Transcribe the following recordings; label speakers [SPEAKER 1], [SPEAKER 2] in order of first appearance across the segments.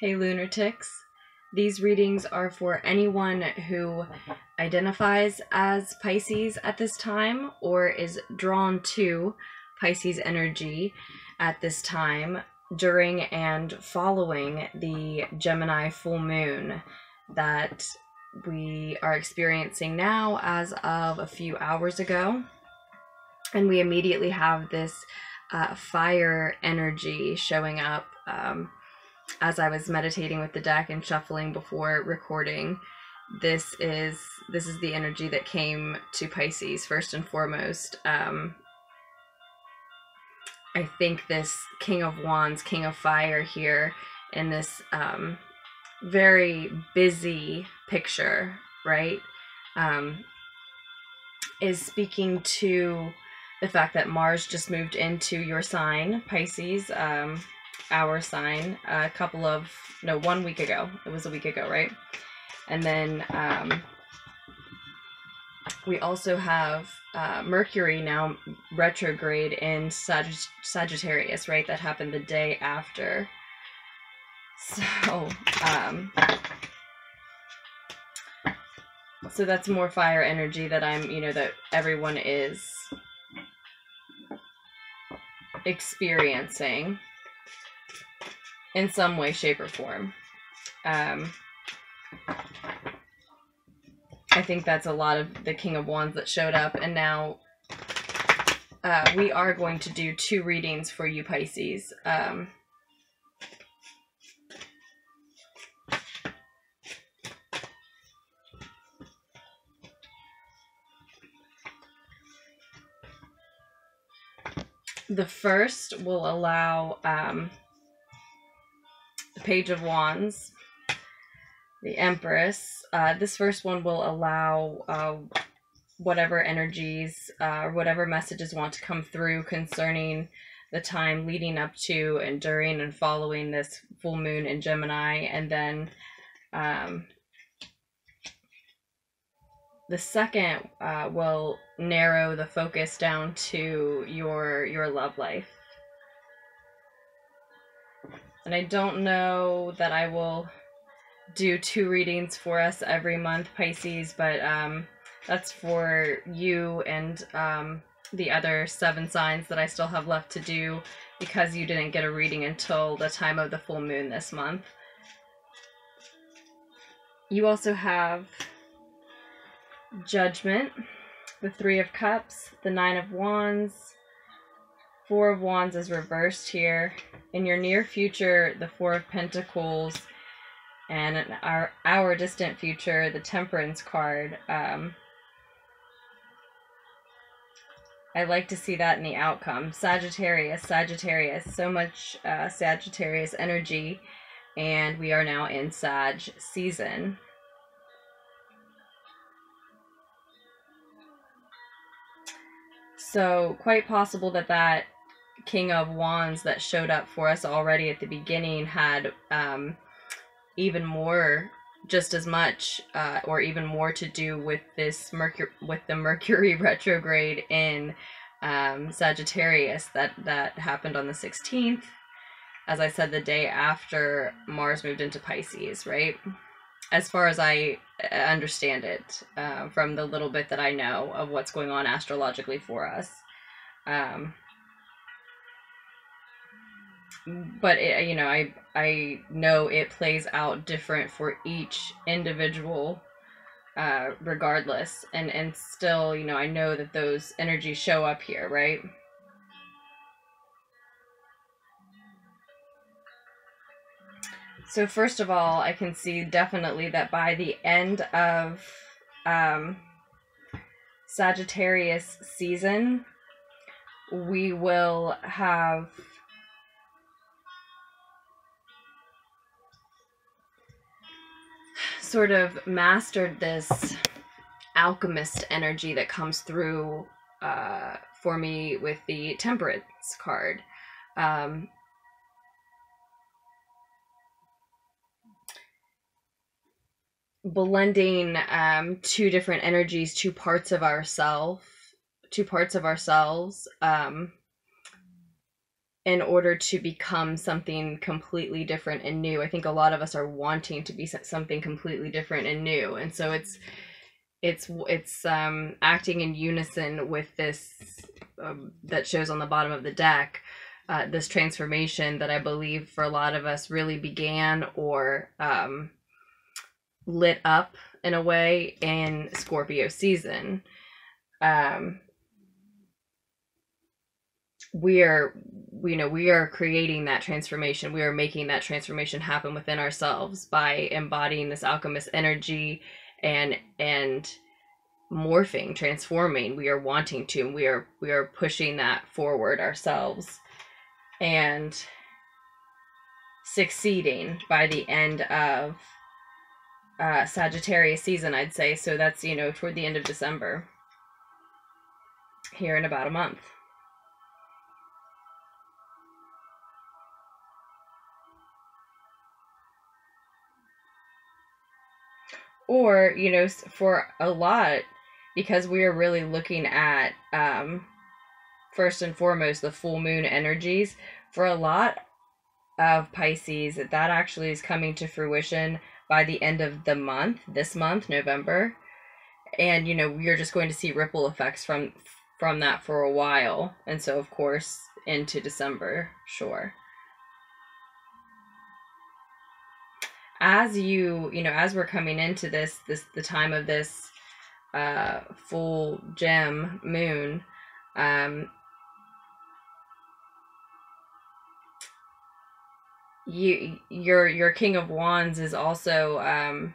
[SPEAKER 1] Hey Lunartics, these readings are for anyone who identifies as Pisces at this time or is drawn to Pisces energy at this time during and following the Gemini Full Moon that we are experiencing now as of a few hours ago. And we immediately have this fire energy showing up as I was meditating with the deck and shuffling before recording. This is the energy that came to Pisces first and foremost. I think this King of Wands, King of Fire here in this very busy picture, right, is speaking to the fact that Mars just moved into your sign, Pisces, our sign, 1 week ago. It was a week ago, right? And then we also have Mercury now retrograde in Sagittarius, right? That happened the day after. So that's more fire energy that that everyone is experiencing in some way, shape, or form. I think that's a lot of the King of Wands that showed up, and now we are going to do 2 readings for you, Pisces. The first will allow the Page of Wands, the Empress. This first one will allow whatever energies, whatever messages want to come through concerning the time leading up to and during and following this full moon in Gemini. And then the second will narrow the focus down to your love life. And I don't know that I will do 2 readings for us every month, Pisces, but that's for you and the other 7 signs that I still have left to do, because you didn't get a reading until the time of the full moon this month. You also have Judgment, the 3 of Cups, the 9 of Wands, 4 of Wands is reversed here. In your near future, the 4 of Pentacles, and in our distant future, the Temperance card. I like to see that in the outcome. Sagittarius, so much Sagittarius energy, and we are now in Sag season. So quite possible that King of Wands that showed up for us already at the beginning had even more, just as much, or even more to do with this the Mercury retrograde in Sagittarius that happened on the 16th. As I said, the day after Mars moved into Pisces, right? As far as I understand it, from the little bit that I know of what's going on astrologically for us. But I know it plays out different for each individual, regardless, and still, I know that those energies show up here, right? So first of all, I can see definitely that by the end of Sagittarius season, we will have sort of mastered this alchemist energy that comes through for me with the Temperance card. Blending 2 different energies, 2 parts of ourselves, in order to become something completely different and new. I think a lot of us are wanting to be something completely different and new, and so it's acting in unison with this that shows on the bottom of the deck, this transformation that I believe for a lot of us really began or lit up in a way in Scorpio season. We are creating that transformation. We are making that transformation happen within ourselves by embodying this alchemist energy and morphing, transforming. We are wanting to, and we are pushing that forward ourselves and succeeding by the end of Sagittarius season, I'd say. So that's, toward the end of December, here in about a month. Or, for a lot, because we are really looking at, first and foremost, the full moon energies, for a lot of Pisces, that actually is coming to fruition by the end of the month, this month, November. And, we're just going to see ripple effects from that for a while. And so, of course, into December, sure. As as we're coming into the time of this full gem moon, your King of Wands is also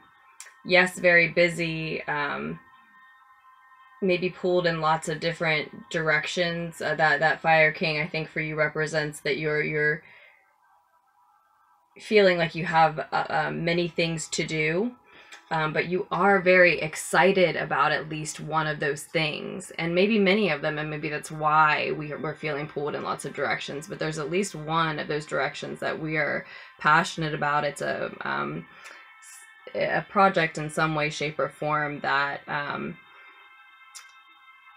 [SPEAKER 1] yes, very busy, maybe pulled in lots of different directions. That Fire King, I think, for you represents that you're feeling like you have many things to do, but you are very excited about at least one of those things, and maybe many of them, and maybe that's why we're feeling pulled in lots of directions. But there's at least one of those directions that we are passionate about. It's a project in some way, shape, or form that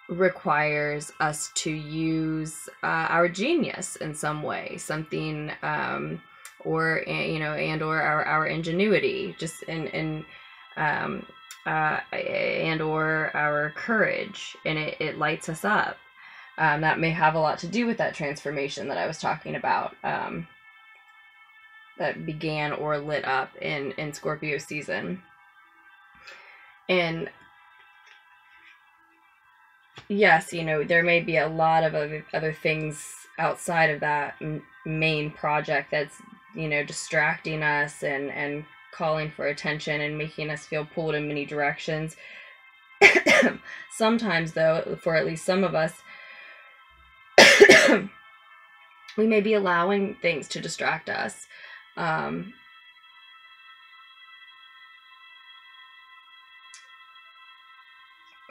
[SPEAKER 1] requires us to use our genius in some way, something or and or our ingenuity, just and or our courage, and it lights us up. That may have a lot to do with that transformation that I was talking about, that began or lit up in Scorpio season. And yes, there may be a lot of other things outside of that main project that's distracting us and calling for attention and making us feel pulled in many directions. Sometimes, though, for at least some of us, we may be allowing things to distract us.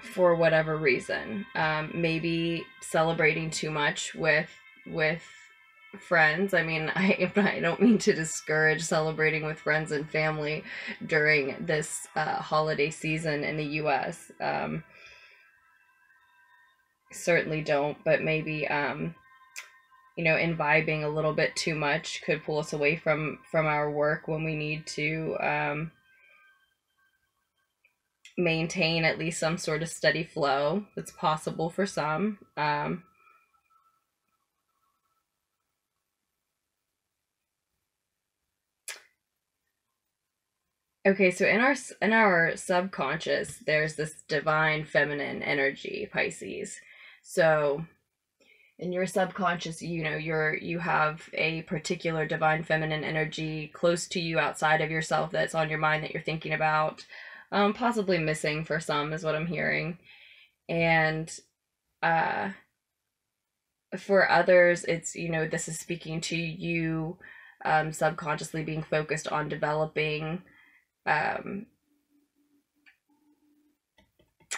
[SPEAKER 1] For whatever reason, maybe celebrating too much with friends. I mean, I don't mean to discourage celebrating with friends and family during this holiday season in the U.S. Certainly don't, but maybe imbibing a little bit too much could pull us away from our work when we need to maintain at least some sort of steady flow. That's possible for some. Okay, so in our subconscious, there's this divine feminine energy, Pisces. So in your subconscious, you have a particular divine feminine energy close to you, outside of yourself, that's on your mind, that you're thinking about, possibly missing for some, is what I'm hearing. And for others, it's, this is speaking to you subconsciously being focused on developing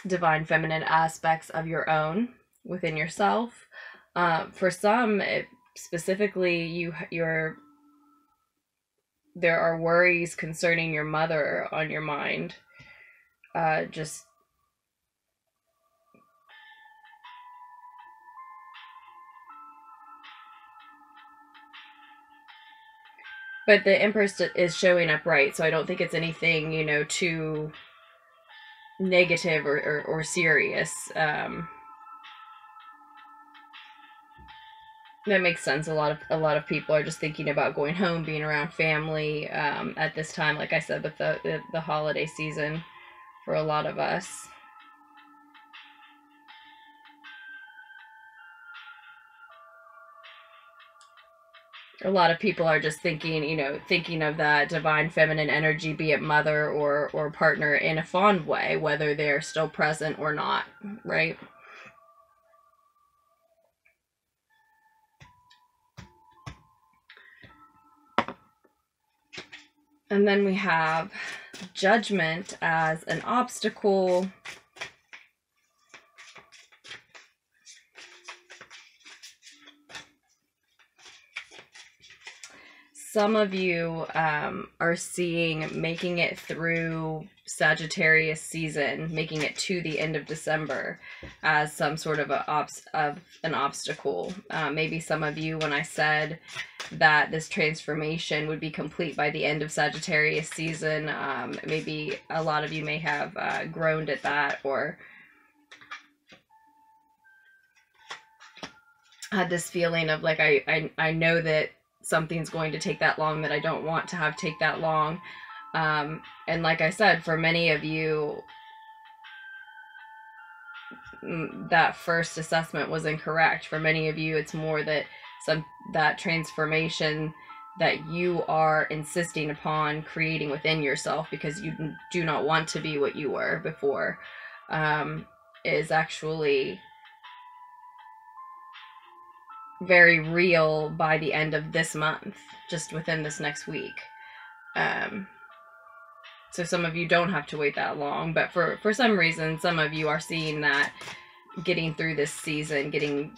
[SPEAKER 1] divine feminine aspects of your own within yourself. For some, specifically, there are worries concerning your mother on your mind. Just But the Empress is showing up right, so I don't think it's anything, you know, too negative or serious. That makes sense. A lot of people are just thinking about going home, being around family at this time, like I said, with the holiday season for a lot of us. A lot of people are just thinking, you know, thinking of that divine feminine energy, be it mother or partner, in a fond way, whether they're still present or not, right? And then we have Judgment as an obstacle. Some of you are seeing making it through Sagittarius season, making it to the end of December as some sort of an obstacle. Maybe some of you, when I said that this transformation would be complete by the end of Sagittarius season, maybe a lot of you may have groaned at that, or had this feeling of like, I know that something's going to take that long, that I don't want to have take that long. And like I said, for many of you, that first assessment was incorrect. For many of you, it's more that that transformation that you are insisting upon creating within yourself, because you do not want to be what you were before, is actually very real by the end of this month, just within this next week. So some of you don't have to wait that long, but for some reason, some of you are seeing that getting through this season, getting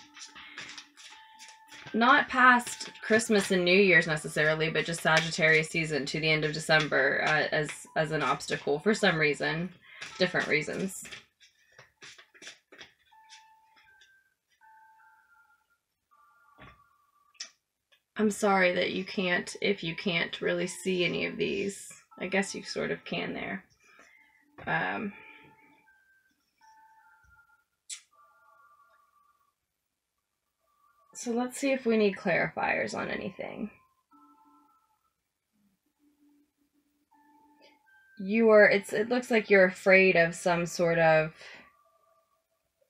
[SPEAKER 1] not past Christmas and New Year's necessarily, but just Sagittarius season to the end of December as an obstacle for some reason, different reasons. I'm sorry that you can't, if you can't really see any of these. I guess you sort of can there. So let's see if we need clarifiers on anything. It looks like you're afraid of some sort of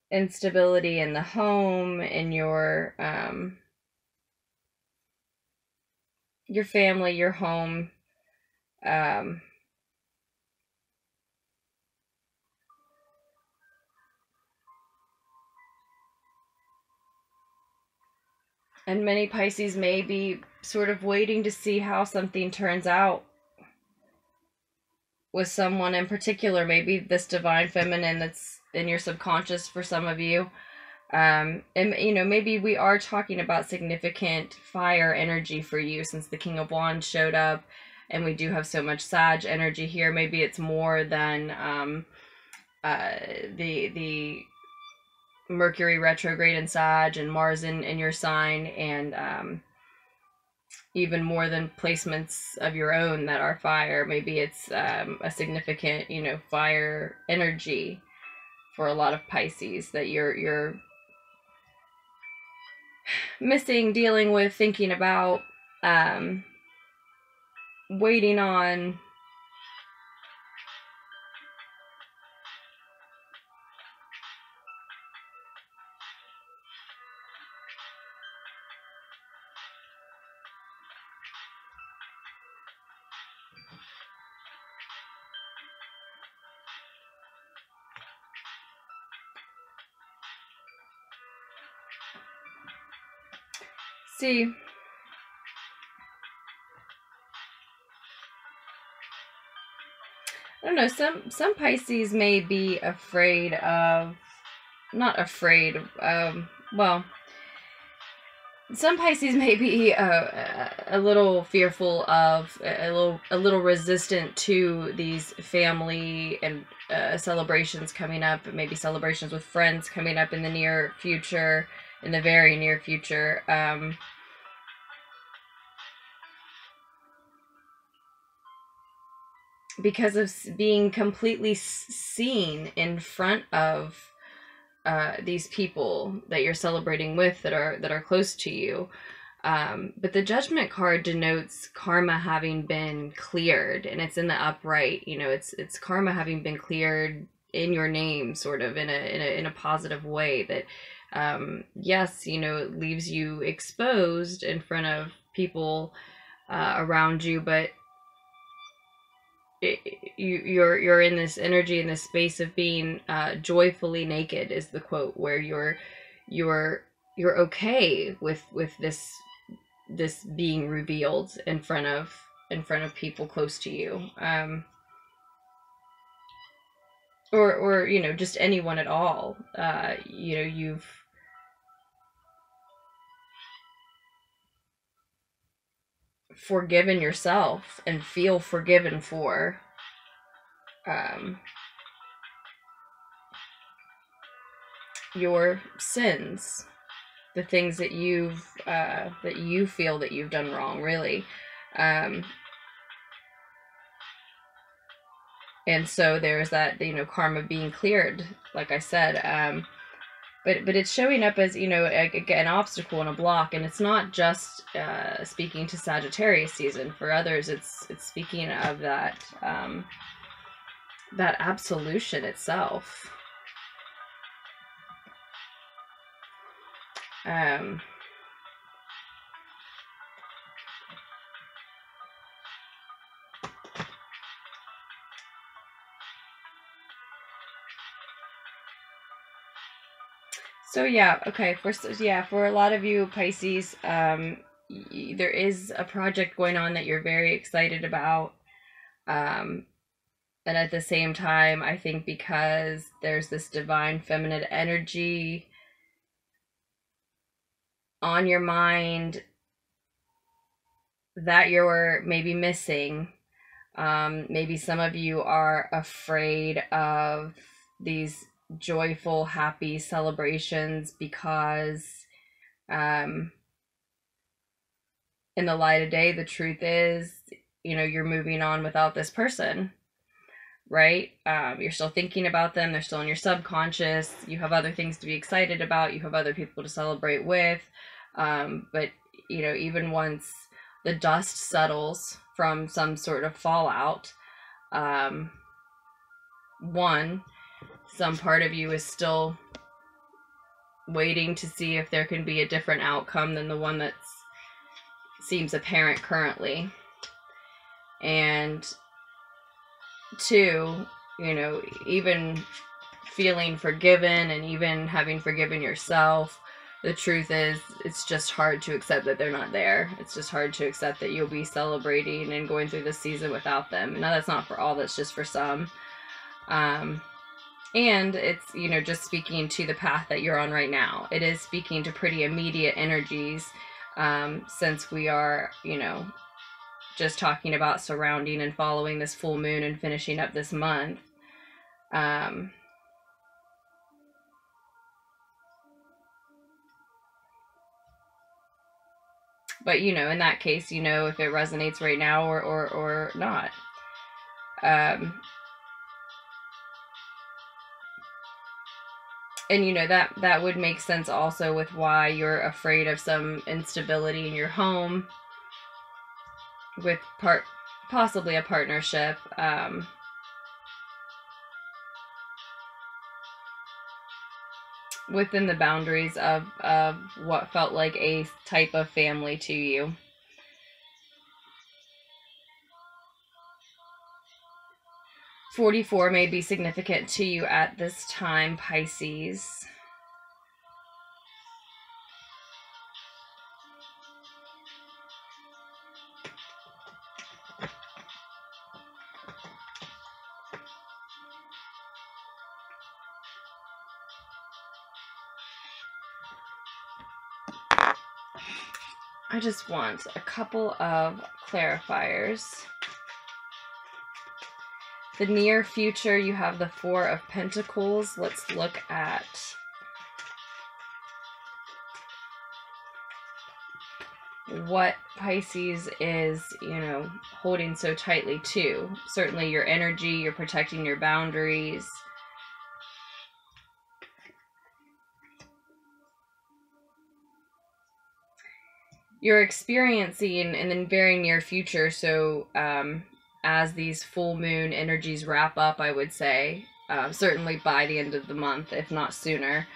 [SPEAKER 1] instability in the home, in your family, your home. And many Pisces may be sort of waiting to see how something turns out with someone in particular. Maybe this divine feminine that's in your subconscious for some of you. And, you know, maybe we are talking about significant fire energy for you, since the King of Wands showed up and we do have so much Sag energy here. Maybe it's more than the Mercury retrograde in Sag and Mars in your sign, and even more than placements of your own that are fire. Maybe it's a significant, you know, fire energy for a lot of Pisces that you're missing, dealing with, thinking about, waiting on. See, I don't know, some Pisces may be afraid of, not afraid, well, some Pisces may be a little fearful of, a little resistant to these family and celebrations coming up, maybe celebrations with friends coming up in the near future, in the very near future. because of being completely seen in front of these people that you're celebrating with, that are close to you. But the Judgment card denotes karma having been cleared, and it's in the upright. You know, it's karma having been cleared in your name, sort of in a positive way. That yes, you know, it leaves you exposed in front of people around you, but you're in this energy, in this space of being joyfully naked, is the quote, where you're okay with this being revealed in front of people close to you, or you know, just anyone at all. You know, you've forgiven yourself and feel forgiven for your sins, the things that you've that you feel that you've done wrong, really. And so there's that, you know, karma being cleared, like I said. But it's showing up as, you know, an obstacle and a block, and it's not just speaking to Sagittarius season. For others, it's speaking of that that absolution itself. So yeah, okay, for a lot of you Pisces, there is a project going on that you're very excited about, and at the same time, I think because there's this divine feminine energy on your mind that you're maybe missing. Maybe some of you are afraid of these joyful, happy celebrations because in the light of day, the truth is, you know, you're moving on without this person, right? You're still thinking about them. They're still in your subconscious. You have other things to be excited about. You have other people to celebrate with. But, you know, even once the dust settles from some sort of fallout, some part of you is still waiting to see if there can be a different outcome than the one that seems apparent currently. And two, you know, even feeling forgiven and even having forgiven yourself, the truth is it's just hard to accept that they're not there. It's just hard to accept that you'll be celebrating and going through this season without them. Now, that's not for all, that's just for some. And it's, you know, just speaking to the path that you're on right now. It is speaking to pretty immediate energies, since we are, you know, just talking about surrounding and following this full moon and finishing up this month. But, you know, in that case, you know, if it resonates right now or not. And, you know, that would make sense also with why you're afraid of some instability in your home with possibly a partnership. Within the boundaries of what felt like a type of family to you. "44 may be significant to you at this time, Pisces. I just want a couple of clarifiers. The near future, you have the Four of Pentacles. Let's look at what Pisces is, you know, holding so tightly to. Certainly your energy, you're protecting your boundaries. You're experiencing in the very near future, so as these full moon energies wrap up, I would say, certainly by the end of the month, if not sooner,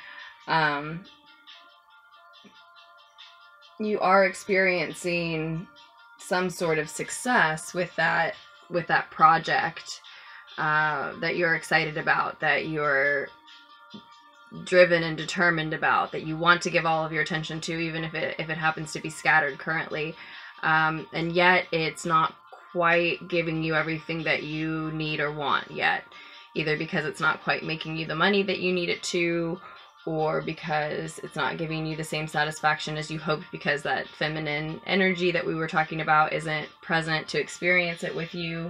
[SPEAKER 1] you are experiencing some sort of success with that project that you're excited about, that you're driven and determined about, that you want to give all of your attention to, even if it happens to be scattered currently, and yet it's not quite giving you everything that you need or want yet, either because it's not quite making you the money that you need it to, or because it's not giving you the same satisfaction as you hoped, because that feminine energy that we were talking about isn't present to experience it with you.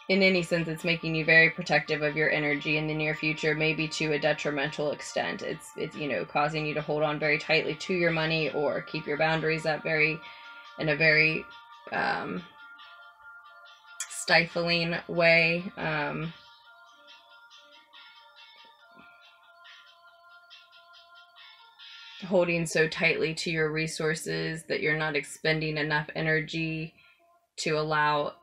[SPEAKER 1] In any sense, it's making you very protective of your energy in the near future, maybe to a detrimental extent. It's you know, causing you to hold on very tightly to your money, or keep your boundaries up in a very stifling way. Holding so tightly to your resources that you're not expending enough energy to allow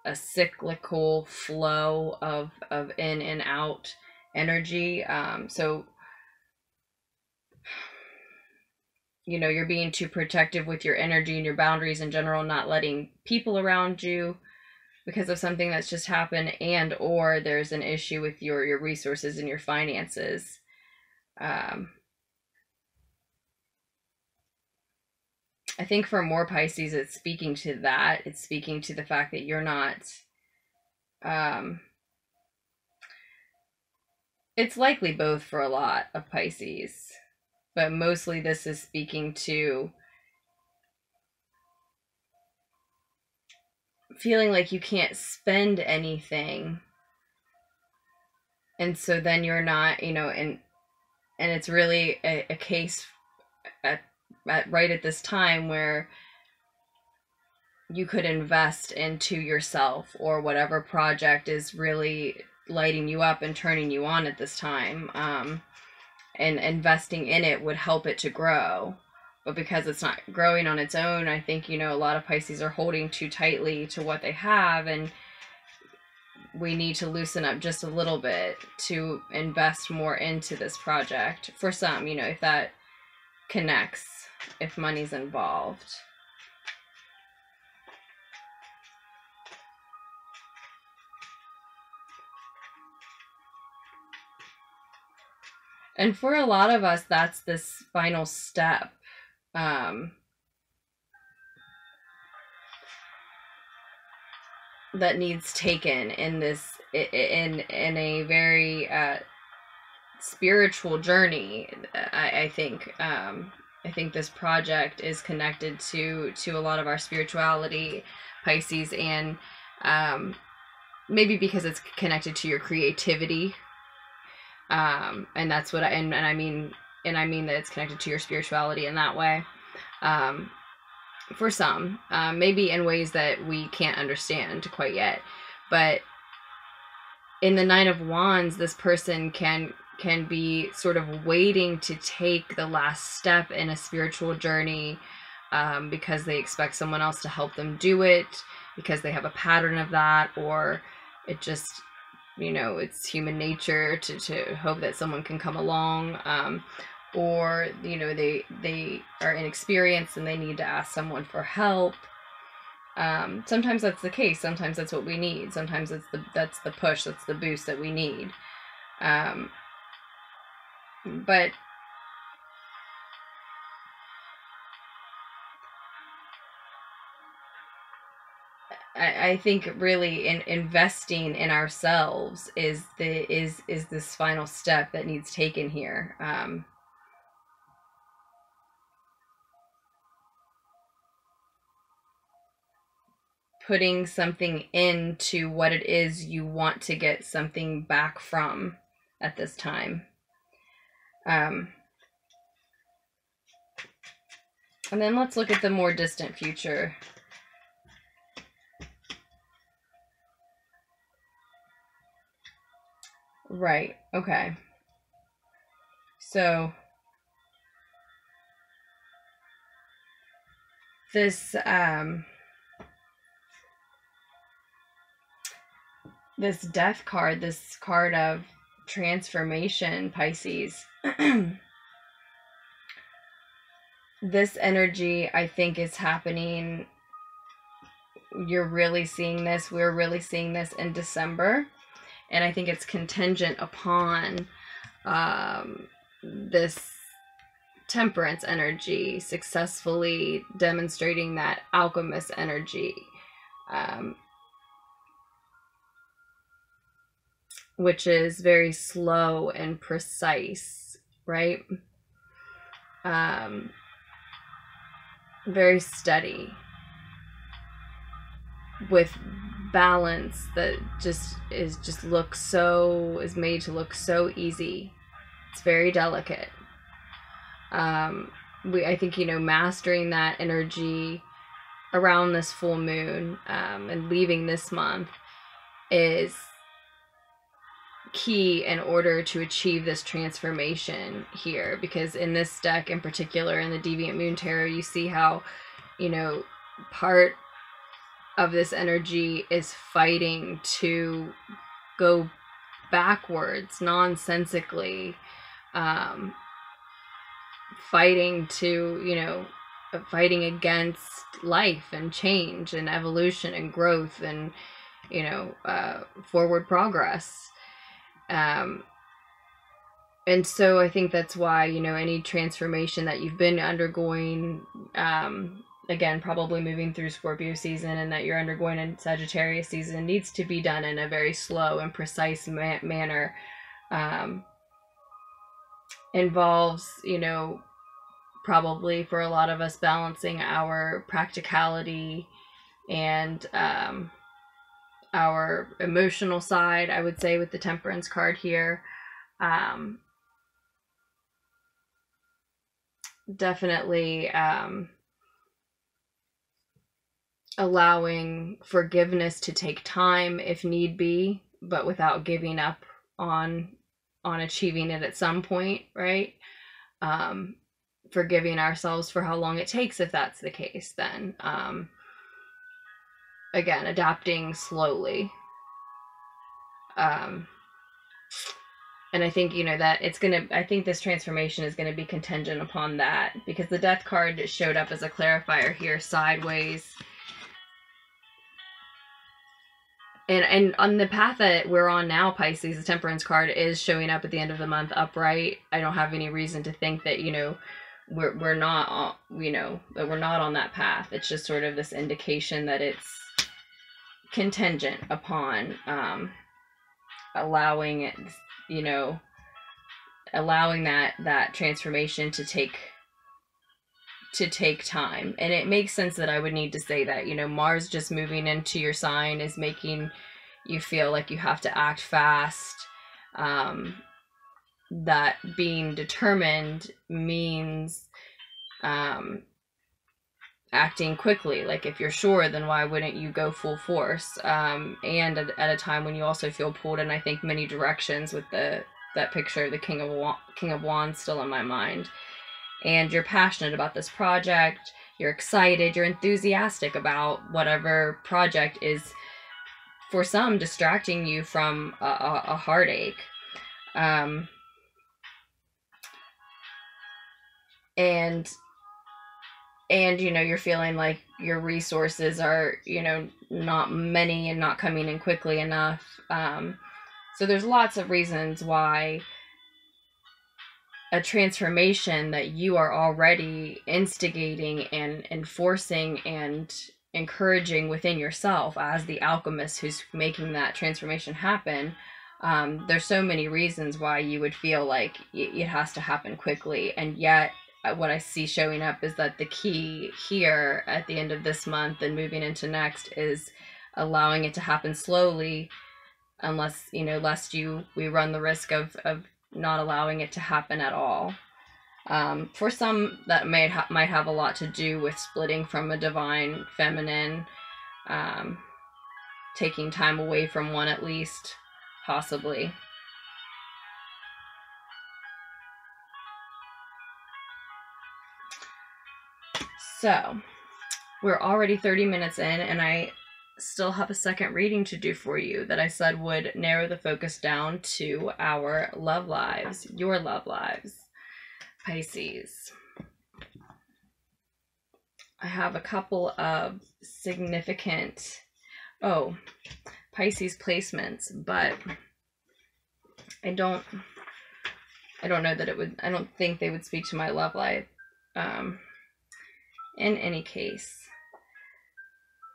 [SPEAKER 1] a cyclical flow of in and out energy. So, you know, you're being too protective with your energy and your boundaries in general, not letting people around you because of something that's just happened, and or there's an issue with your resources and your finances. I think for more Pisces, it's speaking to that. It's speaking to the fact that you're not, it's likely both for a lot of Pisces, but mostly this is speaking to feeling like you can't spend anything. And so then you're not, you know, and it's really a case right at this time where you could invest into yourself or whatever project is really lighting you up and turning you on at this time, and investing in it would help it to grow. But because it's not growing on its own, I think, you know, a lot of Pisces are holding too tightly to what they have, and we need to loosen up just a little bit to invest more into this project. For some, you know, if that connects, if money's involved. And for a lot of us, that's this final step. That needs taken in this, in a very spiritual journey. I think this project is connected to a lot of our spirituality, Pisces, and maybe because it's connected to your creativity, and that's what I mean that it's connected to your spirituality in that way. For some, maybe in ways that we can't understand quite yet, but in the Nine of Wands, this person can be sort of waiting to take the last step in a spiritual journey, because they expect someone else to help them do it, because they have a pattern of that, or it just, you know, it's human nature to hope that someone can come along, or, you know, they are inexperienced and they need to ask someone for help. Sometimes that's the case. Sometimes that's what we need. Sometimes that's the push, that's the boost that we need. But I think really investing in ourselves is this final step that needs taken here. Putting something into what it is you want to get something back from at this time. And then let's look at the more distant future. Right, okay. So this this death card, this card of transformation, Pisces, this energy, I think, is happening. You're really seeing this. We're really seeing this in December. And I think it's contingent upon this temperance energy successfully demonstrating that alchemist energy, which is very slow and precise, right? Very steady, with balance that is made to look so easy. It's very delicate. I think, you know, mastering that energy around this full moon, and leaving this month is key in order to achieve this transformation here, because in this deck in particular, in the Deviant Moon Tarot, you see how, you know, part of this energy is fighting to go backwards nonsensically, fighting to, you know, fighting against life and change and evolution and growth and, you know, forward progress. And so I think that's why, you know, any transformation that you've been undergoing, again, probably moving through Scorpio season, and that you're undergoing in Sagittarius season, needs to be done in a very slow and precise manner. Involves, you know, probably for a lot of us, balancing our practicality and our emotional side, I would say, with the Temperance card here. Definitely allowing forgiveness to take time if need be, but without giving up on achieving it at some point, right? Forgiving ourselves for how long it takes, if that's the case, then again, adapting slowly. And I think, you know, that I think this transformation is gonna be contingent upon that, because the Death card showed up as a clarifier here sideways. And on the path that we're on now, Pisces, the Temperance card is showing up at the end of the month upright. I don't have any reason to think that, you know, we're not, you know, that we're not on that path. It's just sort of this indication that it's contingent upon allowing it, you know, allowing that transformation to take time. And it makes sense that I would need to say that, you know, Mars just moving into your sign is making you feel like you have to act fast. That being determined means acting quickly. Like, if you're sure, then why wouldn't you go full force? And at a time when you also feel pulled in, I think, many directions, with that picture of the King of Wands still in my mind. And you're passionate about this project, you're excited, you're enthusiastic about whatever project is, for some, distracting you from a heartache. And you know, you're feeling like your resources are, you know, not many and not coming in quickly enough. So there's lots of reasons why a transformation that you are already instigating and enforcing and encouraging within yourself as the alchemist who's making that transformation happen, there's so many reasons why you would feel like it has to happen quickly. And yet what I see showing up is that the key here at the end of this month and moving into next is allowing it to happen slowly, unless, you know, lest we run the risk of not allowing it to happen at all. For some, that might have a lot to do with splitting from a divine feminine, taking time away from one at least, possibly. So, we're already 30 minutes in, and I still have a second reading to do for you that I said would narrow the focus down to our love lives, your love lives, Pisces. I have a couple of significant, Pisces placements, but I don't know that it would, I don't think they would speak to my love life. In any case,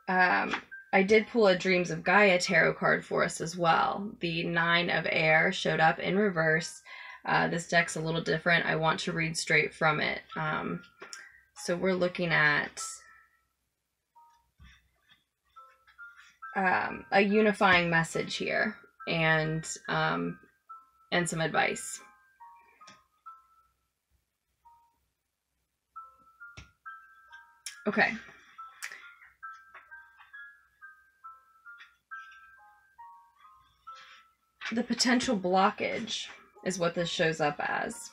[SPEAKER 1] I did pull a Dreams of Gaia tarot card for us as well. The 9 of Air showed up in reverse. This deck's a little different. I want to read straight from it. So we're looking at a unifying message here, and some advice. Okay. The potential blockage is what this shows up as,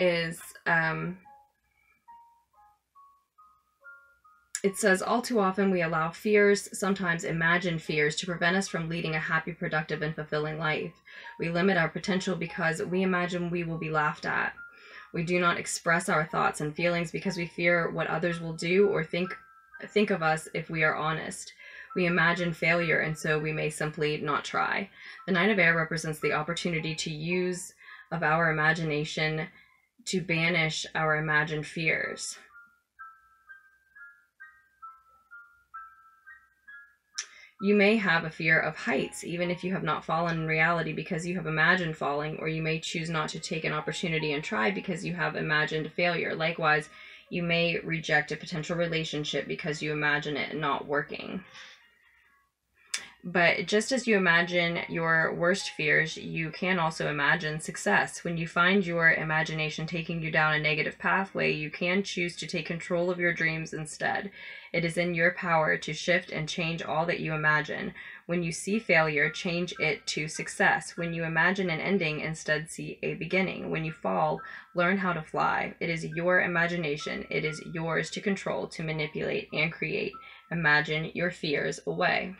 [SPEAKER 1] is it says, all too often we allow fears, sometimes imagined fears, to prevent us from leading a happy, productive, and fulfilling life. We limit our potential because we imagine we will be laughed at. We do not express our thoughts and feelings because we fear what others will do or think of us if we are honest. We imagine failure, and so we may simply not try. The 9 of Air represents the opportunity to use of our imagination to banish our imagined fears. You may have a fear of heights, even if you have not fallen in reality because you have imagined falling, or you may choose not to take an opportunity and try because you have imagined failure. Likewise, you may reject a potential relationship because you imagine it not working. But just as you imagine your worst fears, you can also imagine success. When you find your imagination taking you down a negative pathway, you can choose to take control of your dreams instead. It is in your power to shift and change all that you imagine. When you see failure, change it to success. When you imagine an ending, instead see a beginning. When you fall, learn how to fly. It is your imagination. It is yours to control, to manipulate, and create. Imagine your fears away.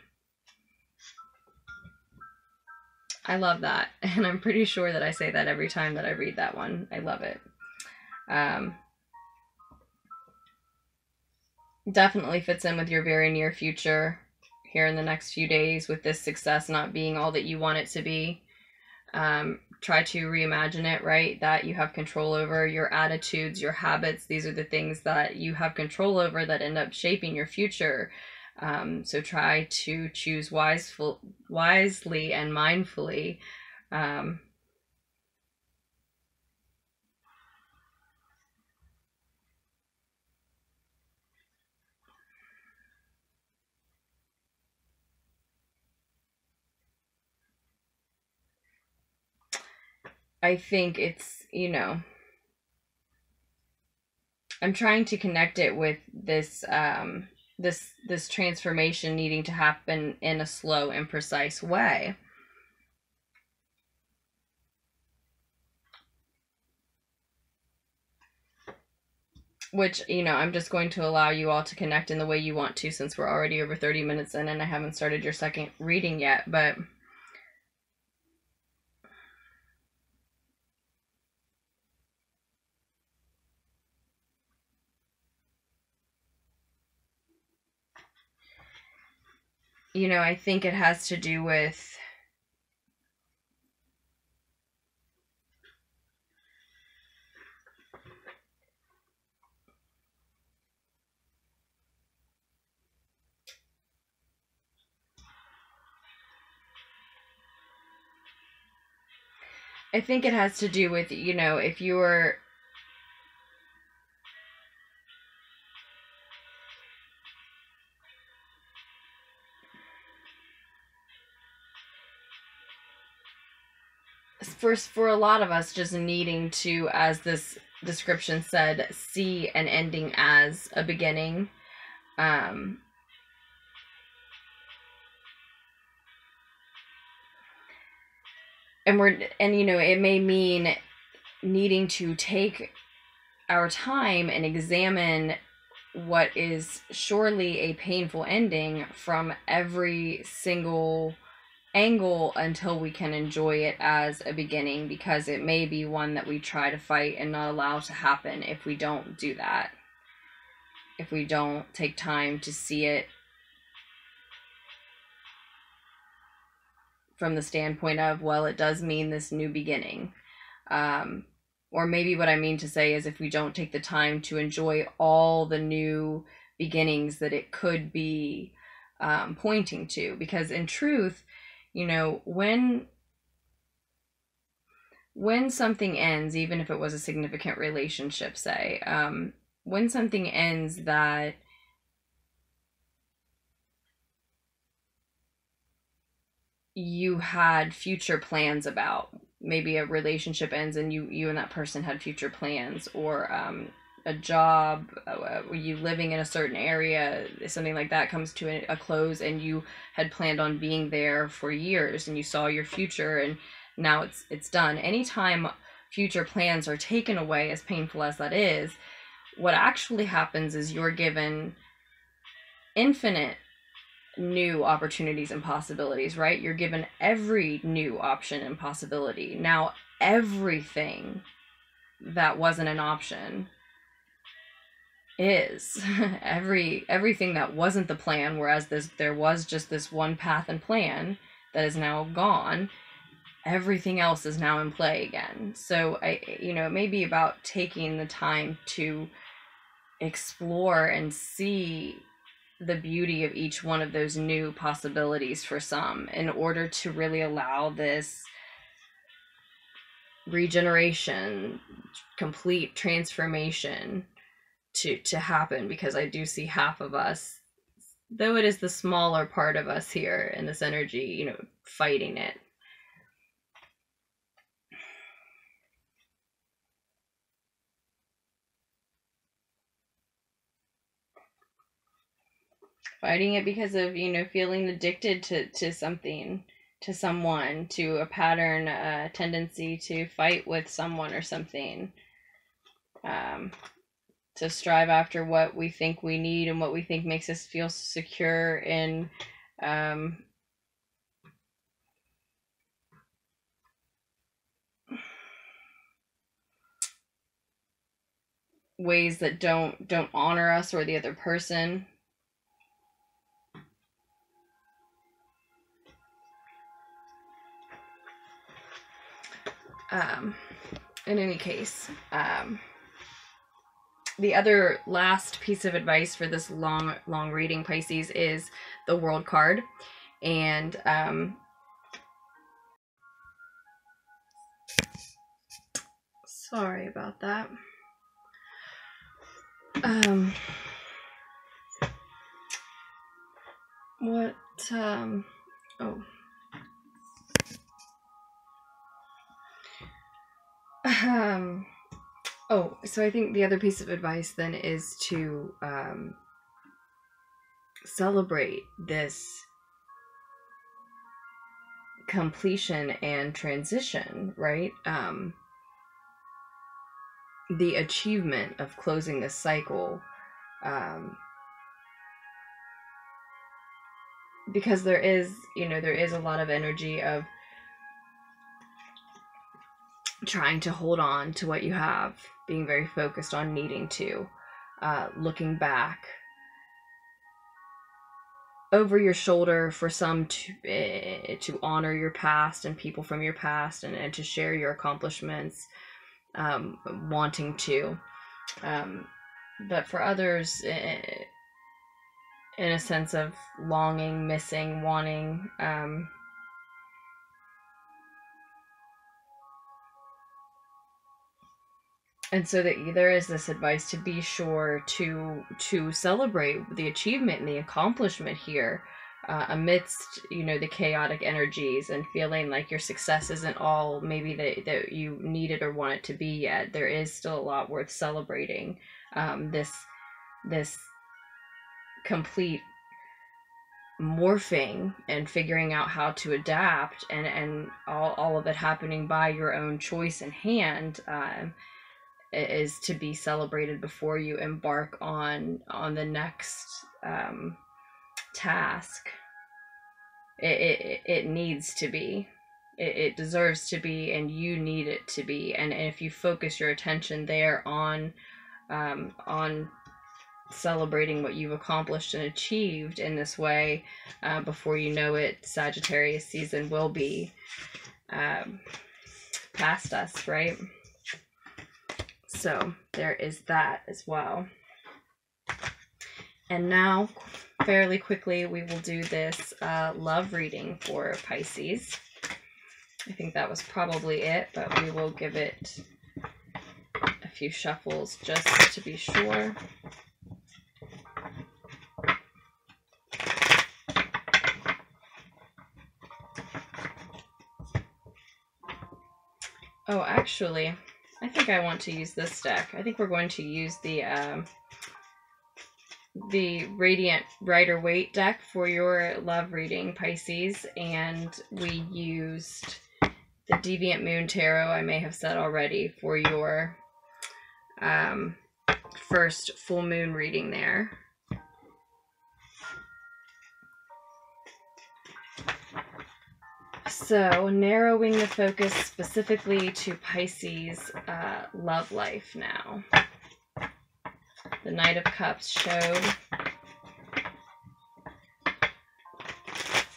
[SPEAKER 1] I love that, and I'm pretty sure that I say that every time that I read that one. I love it. Definitely fits in with your very near future here in the next few days, with this success not being all that you want it to be. Try to reimagine it, right? That you have control over your attitudes, your habits. These are the things that you have control over that end up shaping your future. So try to choose wisely and mindfully. I think it's, I'm trying to connect it with this, this transformation needing to happen in a slow and precise way. Which, I'm just going to allow you all to connect in the way you want to, since we're already over 30 minutes in and I haven't started your second reading yet, but I think it has to do with if you're for a lot of us, just needing to, as this description said, see an ending as a beginning. And you know, it may mean needing to take our time and examine what is surely a painful ending from every single angle until we can enjoy it as a beginning, because it may be one that we try to fight and not allow to happen if we don't do that. If we don't take time to see it from the standpoint of, well, it does mean this new beginning. Or maybe what I mean to say is, if we don't take the time to enjoy all the new beginnings that it could be pointing to. Because in truth, you know, when something ends, even if it was a significant relationship, say, when something ends that you had future plans about, maybe a relationship ends and you and that person had future plans, or a job, you living in a certain area, something like that comes to a close, and you had planned on being there for years and you saw your future and now it's done. Anytime future plans are taken away, as painful as that is, what actually happens is you're given infinite new opportunities and possibilities, right? You're given every new option and possibility. Now, everything that wasn't an option is everything that wasn't the plan, whereas there was just this one path and plan that is now gone. Everything else is now in play again. So you know, it may be about taking the time to explore and see the beauty of each one of those new possibilities for some, in order to really allow this regeneration, complete transformation to happen. Because I do see half of us, though it is the smaller part of us here in this energy, you know, fighting it. Fighting it because of, you know, feeling addicted to something, to someone, to a pattern, a tendency to fight with someone or something, to strive after what we think we need and what we think makes us feel secure in ways that don't honor us or the other person. In any case, the other last piece of advice for this long reading, Pisces, is the World card. And sorry about that. So I think the other piece of advice then is to celebrate this completion and transition, right? The achievement of closing this cycle, because there is a lot of energy of trying to hold on to what you have, being very focused on needing to, looking back over your shoulder for some to honor your past and people from your past, and to share your accomplishments, wanting to, but for others, in a sense of longing, missing, wanting, and so that there is this advice to be sure to celebrate the achievement and the accomplishment here, amidst, you know, the chaotic energies and feeling like your success isn't all maybe that you need it or want it to be yet, there is still a lot worth celebrating. This complete morphing and figuring out how to adapt, and all of it happening by your own choice and hand, is to be celebrated before you embark on the next task. It needs to be, it deserves to be, and you need it to be. And if you focus your attention there on celebrating what you've accomplished and achieved in this way, before you know it, Sagittarius season will be past us, right? So there is that as well. And now, fairly quickly, we will do this love reading for Pisces. I think that was probably it, but we will give it a few shuffles just to be sure. Oh, actually, I think I want to use this deck. I think we're going to use the Radiant Rider-Waite deck for your love reading, Pisces, and we used the Deviant Moon Tarot, I may have said already, for your first full moon reading there. So, narrowing the focus specifically to Pisces' love life now. The Knight of Cups showed.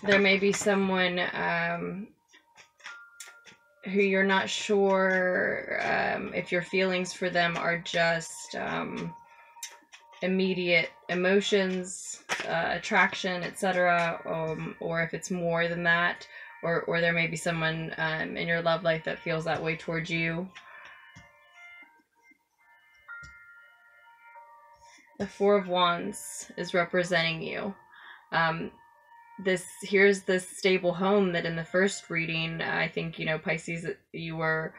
[SPEAKER 1] There may be someone who you're not sure if your feelings for them are just immediate emotions, attraction, etc., or if it's more than that. Or there may be someone in your love life that feels that way towards you. The Four of Wands is representing you. Here's this stable home that in the first reading, I think, you know, Pisces, you were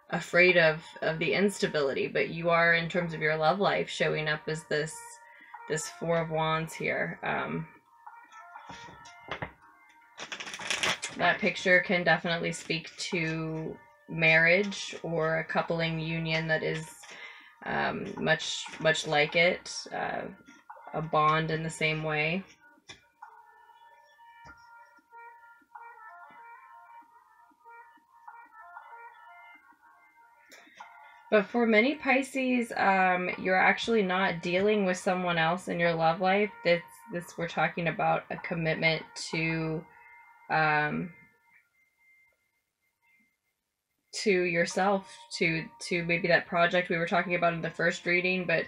[SPEAKER 1] afraid of the instability, but you are, in terms of your love life, showing up as this Four of Wands here. That picture can definitely speak to marriage or a coupling union that is much like it, a bond in the same way. But for many Pisces, you're actually not dealing with someone else in your love life. This we're talking about a commitment to yourself, to maybe that project we were talking about in the first reading, but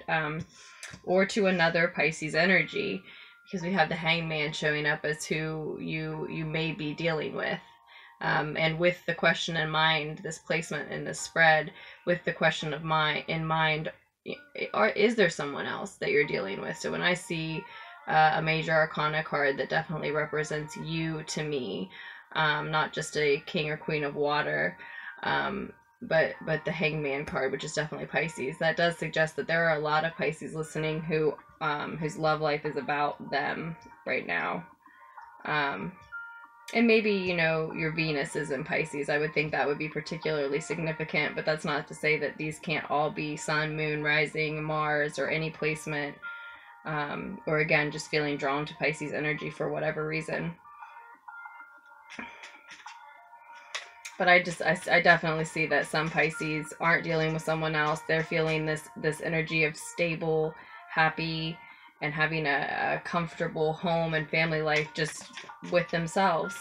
[SPEAKER 1] or to another Pisces energy, because we have the Hangman showing up as who you may be dealing with. And with the question in mind, this placement in this spread, with the question of in mind, is there someone else that you're dealing with? So when I see a major arcana card that definitely represents you to me, not just a king or queen of water, but the Hangman card, which is definitely Pisces, that does suggest that there are a lot of Pisces listening who whose love life is about them right now. And maybe, you know, your Venus is in Pisces. I would think that would be particularly significant, but that's not to say that these can't all be Sun, Moon, Rising, Mars, or any placement, or again, just feeling drawn to Pisces energy for whatever reason. But I definitely see that some Pisces aren't dealing with someone else. They're feeling this energy of stable, happy, and having a comfortable home and family life just with themselves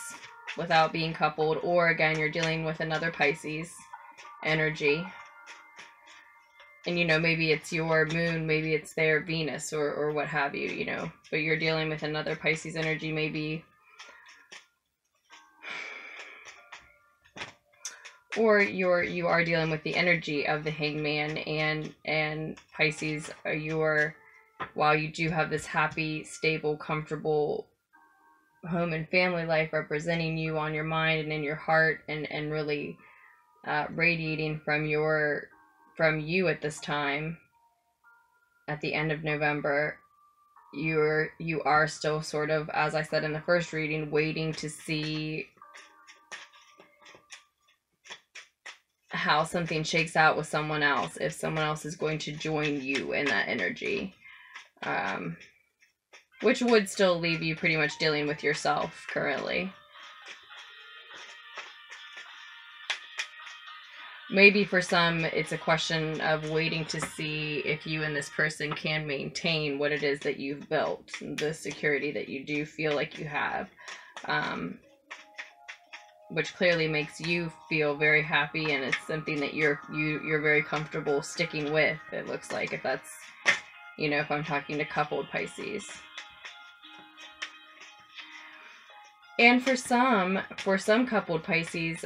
[SPEAKER 1] without being coupled. Or again, you're dealing with another Pisces energy. And, you know, maybe it's your moon, maybe it's their Venus, or what have you, you know. But you're dealing with another Pisces energy, maybe. Or you are dealing with the energy of the Hangman, and Pisces are while you do have this happy, stable, comfortable home and family life representing you on your mind and in your heart, and really radiating from you at this time, at the end of November, you are still sort of, as I said in the first reading, waiting to see how something shakes out with someone else, if someone else is going to join you in that energy, which would still leave you pretty much dealing with yourself currently. Maybe for some, it's a question of waiting to see if you and this person can maintain what it is that you've built, the security that you do feel like you have, which clearly makes you feel very happy, and it's something that you're very comfortable sticking with, it looks like, if that's, you know, if I'm talking to coupled Pisces. And for some coupled Pisces,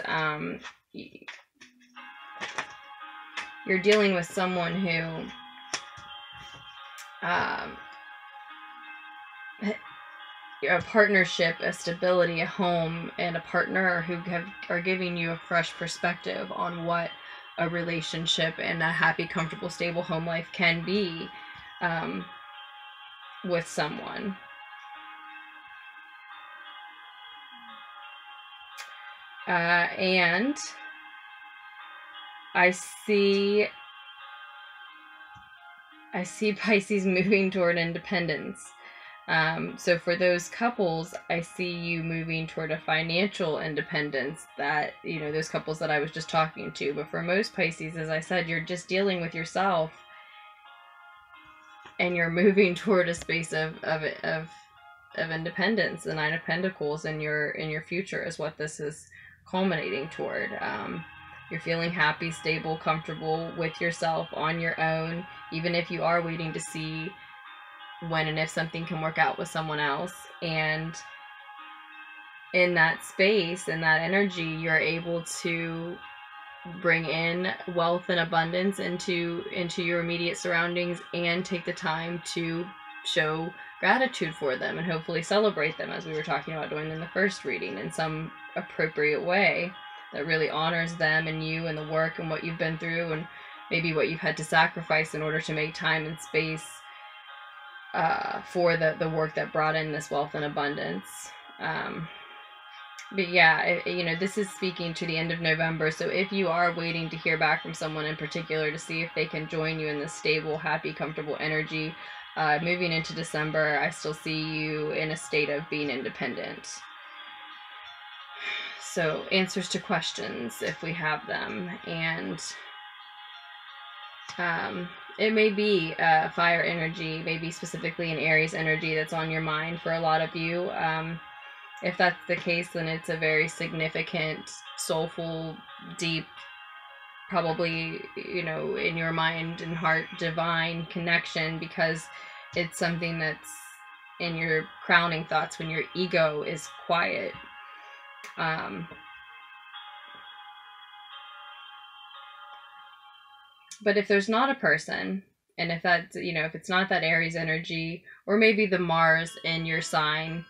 [SPEAKER 1] you're dealing with someone who a partnership, a stability, a home, and a partner who are giving you a fresh perspective on what a relationship and a happy, comfortable, stable home life can be with someone. And I see Pisces moving toward independence. So for those couples, I see you moving toward a financial independence, that, you know, those couples that I was just talking to. But for most Pisces, as I said, you're just dealing with yourself, and you're moving toward a space of independence. The Nine of Pentacles in your future is what this is culminating toward. You're feeling happy, stable, comfortable with yourself on your own, even if you are waiting to see when and if something can work out with someone else. And in that space, in that energy, you're able to bring in wealth and abundance into your immediate surroundings, and take the time to show gratitude for them and hopefully celebrate them, as we were talking about doing in the first reading, in some appropriate way that really honors them and you and the work and what you've been through, and maybe what you've had to sacrifice in order to make time and space for the work that brought in this wealth and abundance. But yeah, you know, this is speaking to the end of November. So if you are waiting to hear back from someone in particular to see if they can join you in this stable, happy, comfortable energy, moving into December, I still see you in a state of being independent. So answers to questions, if we have them. And it may be fire energy, maybe specifically an Aries energy that's on your mind for a lot of you. If that's the case, then it's a very significant, soulful, deep, probably, you know, in your mind and heart, divine connection, because it's something that's in your crowning thoughts when your ego is quiet. But if there's not a person, and if that's, you know, if it's not that Aries energy, or maybe the Mars in your sign,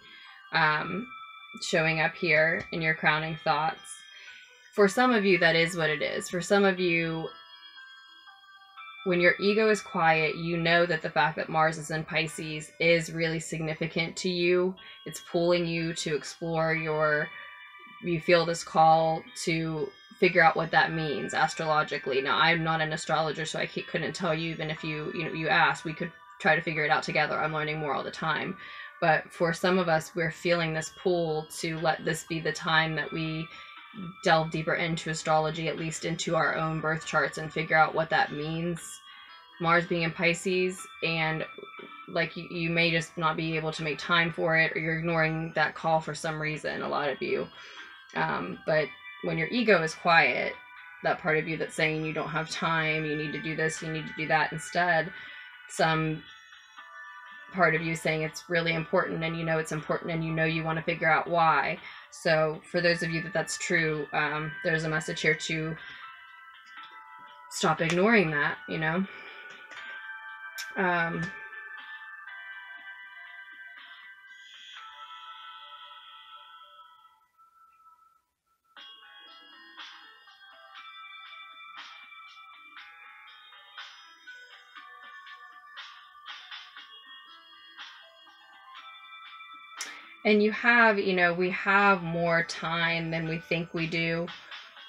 [SPEAKER 1] showing up here in your crowning thoughts, for some of you, that is what it is. For some of you, when your ego is quiet, you know that the fact that Mars is in Pisces is really significant to you. It's pulling you to explore you feel this call to figure out what that means astrologically. Now, I'm not an astrologer, so I couldn't tell you, even if you asked, we could try to figure it out together. I'm learning more all the time. But for some of us, we're feeling this pull to let this be the time that we delve deeper into astrology, at least into our own birth charts, and figure out what that means. Mars being in Pisces, and like you may just not be able to make time for it, or you're ignoring that call for some reason, a lot of you. But when your ego is quiet, that part of you that's saying you don't have time, you need to do this, you need to do that instead, some part of you saying it's really important, and you know it's important, and you know you want to figure out why. So for those of you that's true, there's a message here to stop ignoring that, you know. And you have, you know, we have more time than we think we do.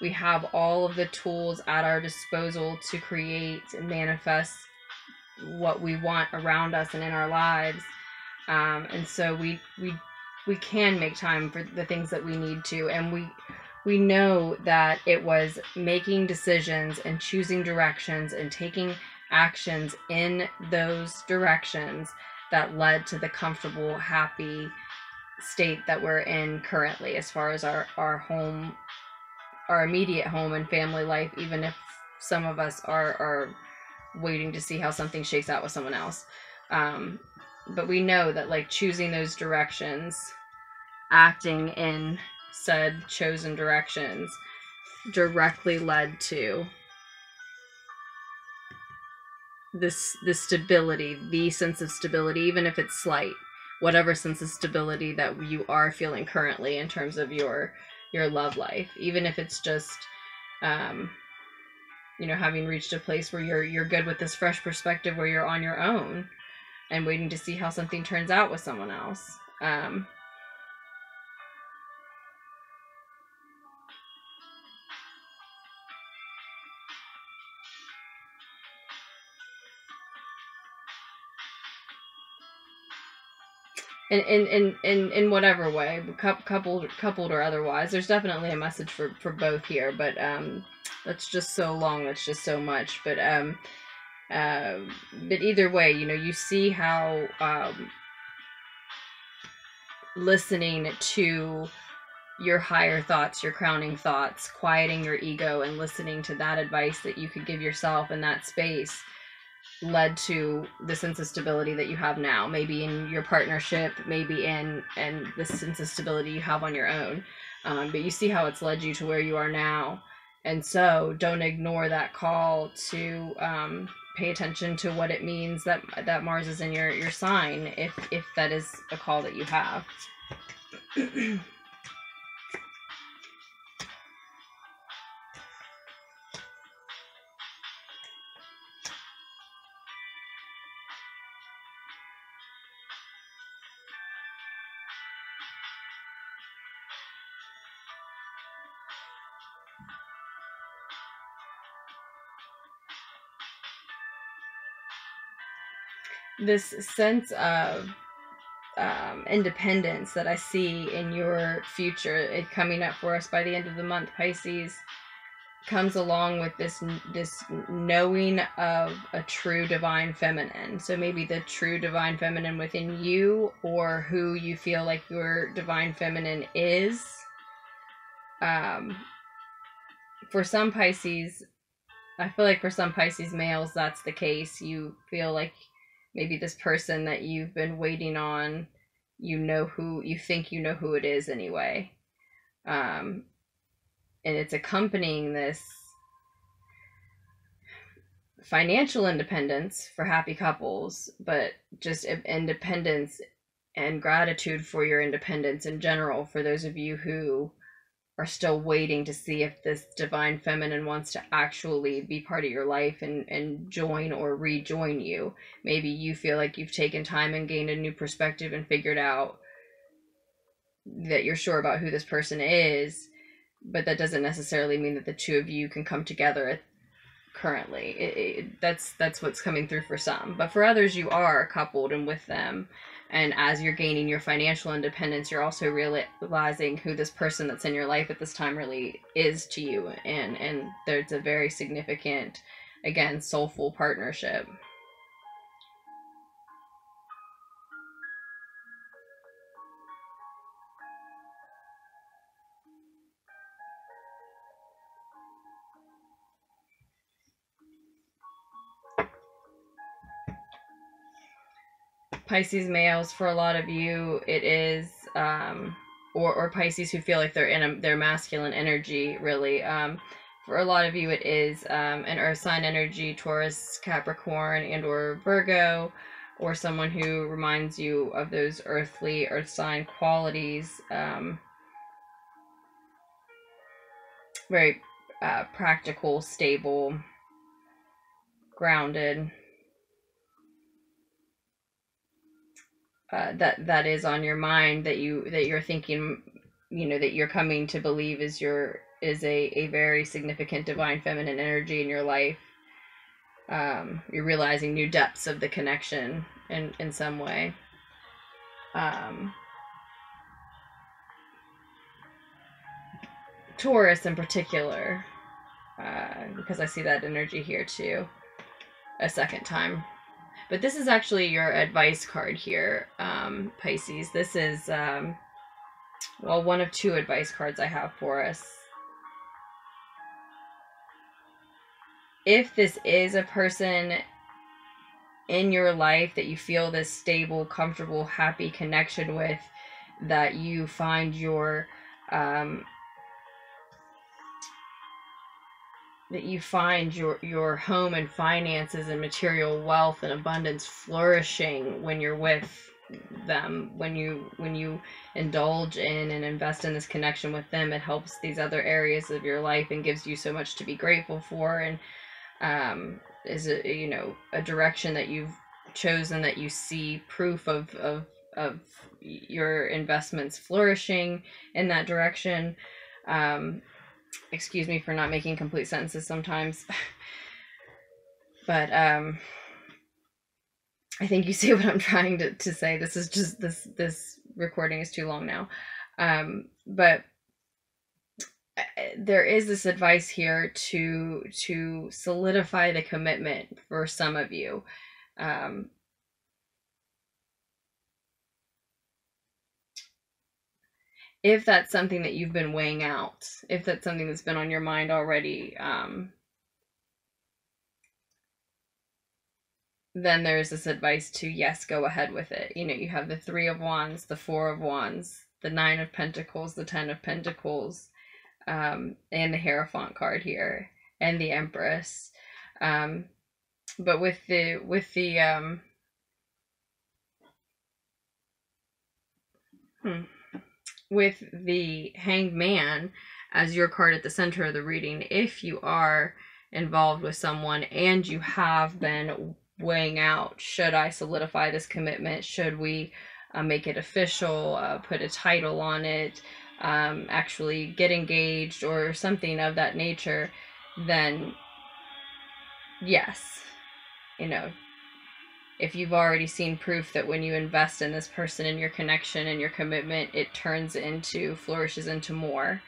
[SPEAKER 1] We have all of the tools at our disposal to create and manifest what we want around us and in our lives. And so we can make time for the things that we need to. And we know that it was making decisions and choosing directions and taking actions in those directions that led to the comfortable, happy state that we're in currently, as far as our home, our immediate home and family life, even if some of us are waiting to see how something shakes out with someone else. But we know that, like, choosing those directions, acting in said chosen directions, directly led to this stability, the sense of stability, even if it's slight, whatever sense of stability that you are feeling currently in terms of your love life, even if it's just you know, having reached a place where you're good with this fresh perspective, where you're on your own and waiting to see how something turns out with someone else. In whatever way, coupled or otherwise, there's definitely a message for both here, but that's just so long, that's just so much. But either way, you know, you see how listening to your higher thoughts, your crowning thoughts, quieting your ego and listening to that advice that you could give yourself in that space led to the sense of stability that you have now, maybe in your partnership, maybe in the sense of stability you have on your own. But you see how it's led you to where you are now. And so don't ignore that call to pay attention to what it means that Mars is in your sign, if that is a call that you have. This sense of independence that I see in your future, it coming up for us by the end of the month, Pisces, comes along with this knowing of a true divine feminine. So maybe the true divine feminine within you, or who you feel like your divine feminine is. For some Pisces, I feel like for some Pisces males, that's the case. You feel like maybe this person that you've been waiting on, you know who, you think you know who it is anyway. And it's accompanying this financial independence for happy couples, but just independence and gratitude for your independence in general for those of you who are still waiting to see if this divine feminine wants to actually be part of your life and join or rejoin you. Maybe you feel like you've taken time and gained a new perspective and figured out that you're sure about who this person is, but that doesn't necessarily mean that the two of you can come together currently. That's what's coming through for some, but for others you are coupled and with them. And as you're gaining your financial independence, you're also realizing who this person that's in your life at this time really is to you. And there's a very significant, again, soulful partnership. Pisces males, for a lot of you, it is, or Pisces who feel like they're in their masculine energy, really. For a lot of you, it is an earth sign energy, Taurus, Capricorn, and or Virgo, or someone who reminds you of those earthly, earth sign qualities. Very practical, stable, grounded. that is on your mind, that you're thinking, you know, that you're coming to believe is a very significant divine feminine energy in your life. You're realizing new depths of the connection in some way. Taurus in particular, because I see that energy here too a second time. But this is actually your advice card here, Pisces. This is, well, one of two advice cards I have for us. If this is a person in your life that you feel this stable, comfortable, happy connection with, that you find your your home and finances and material wealth and abundance flourishing when you're with them, when you indulge in and invest in this connection with them, it helps these other areas of your life and gives you so much to be grateful for, and is a, you know, a direction that you've chosen, that you see proof of your investments flourishing in that direction. Excuse me for not making complete sentences sometimes. But I think you see what I'm trying to say. This is just, this recording is too long now. But there is this advice here to solidify the commitment for some of you. If that's something that you've been weighing out, if that's something that's been on your mind already, then there's this advice to, yes, go ahead with it. You know, you have the 3 of Wands, the 4 of Wands, the 9 of Pentacles, the 10 of Pentacles, and the Hierophant card here, and the Empress. But with the with the Hanged Man as your card at the center of the reading, if you are involved with someone and you have been weighing out, should I solidify this commitment? Should we make it official, put a title on it, actually get engaged or something of that nature? Then yes, you know, if you've already seen proof that when you invest in this person and your connection and your commitment, it turns into, flourishes into more,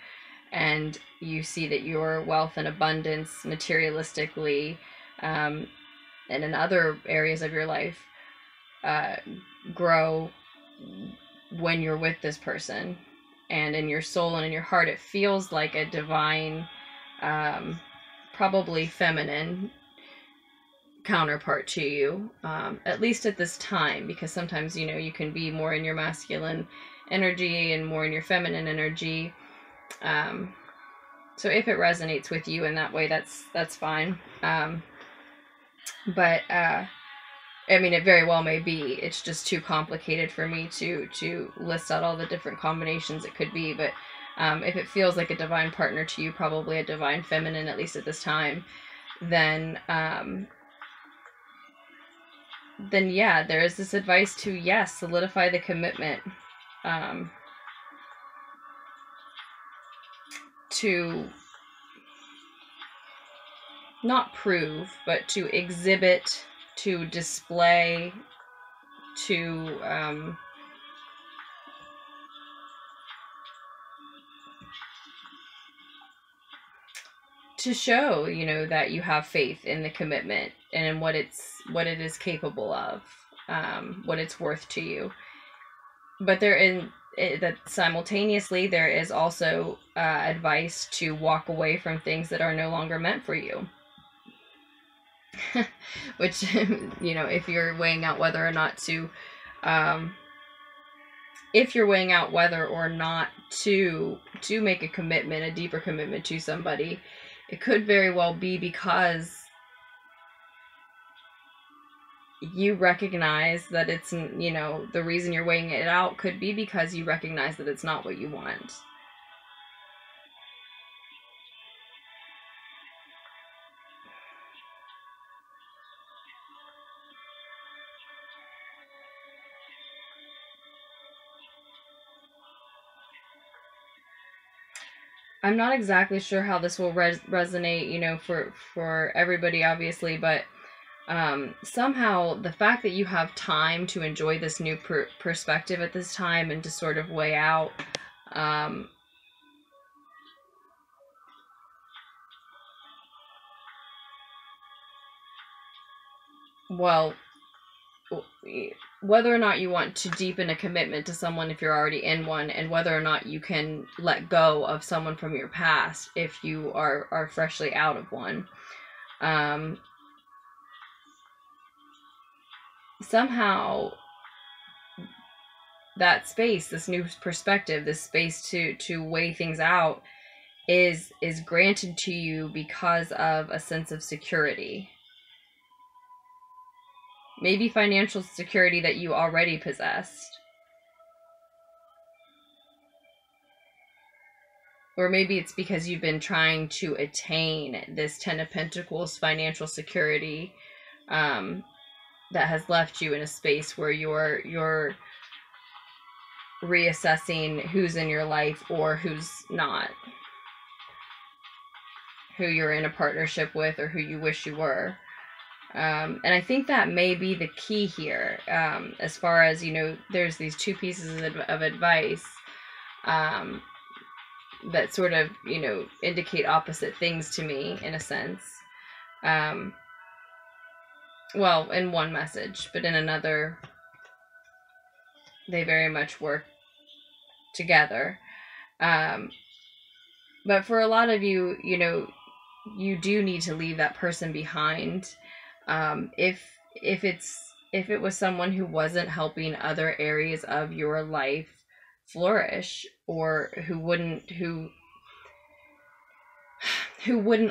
[SPEAKER 1] and you see that your wealth and abundance materialistically and in other areas of your life grow when you're with this person, and in your soul and in your heart it feels like a divine, probably feminine counterpart to you, at least at this time, because sometimes, you know, you can be more in your masculine energy and more in your feminine energy. So if it resonates with you in that way, that's fine. But I mean, it very well may be. It's just too complicated for me to list out all the different combinations it could be. But if it feels like a divine partner to you, probably a divine feminine, at least at this time, then yeah, there is this advice to, yes, solidify the commitment, to not prove, but to exhibit, to display, to show, you know, that you have faith in the commitment and in what it is capable of, what it's worth to you. But that simultaneously there is also advice to walk away from things that are no longer meant for you. Which, you know, if you're weighing out whether or not to make a commitment, a deeper commitment to somebody, it could very well be because you recognize that it's, you know, the reason you're weighing it out could be because you recognize that it's not what you want. I'm not exactly sure how this will resonate, you know, for everybody, obviously, but somehow the fact that you have time to enjoy this new perspective at this time and to sort of weigh out, well, whether or not you want to deepen a commitment to someone if you're already in one, and whether or not you can let go of someone from your past if you are freshly out of one. Somehow that space, this new perspective, this space to weigh things out is granted to you because of a sense of security. Maybe financial security that you already possessed. Or maybe it's because you've been trying to attain this Ten of Pentacles financial security that has left you in a space where you're reassessing who's in your life or who's not. Who you're in a partnership with or who you wish you were. And I think that may be the key here, as far as, you know, there's these two pieces of advice that sort of, you know, indicate opposite things to me, in a sense. Well, in one message, but in another, they very much work together. But for a lot of you, you know, you do need to leave that person behind. If it was someone who wasn't helping other areas of your life flourish, or who wouldn't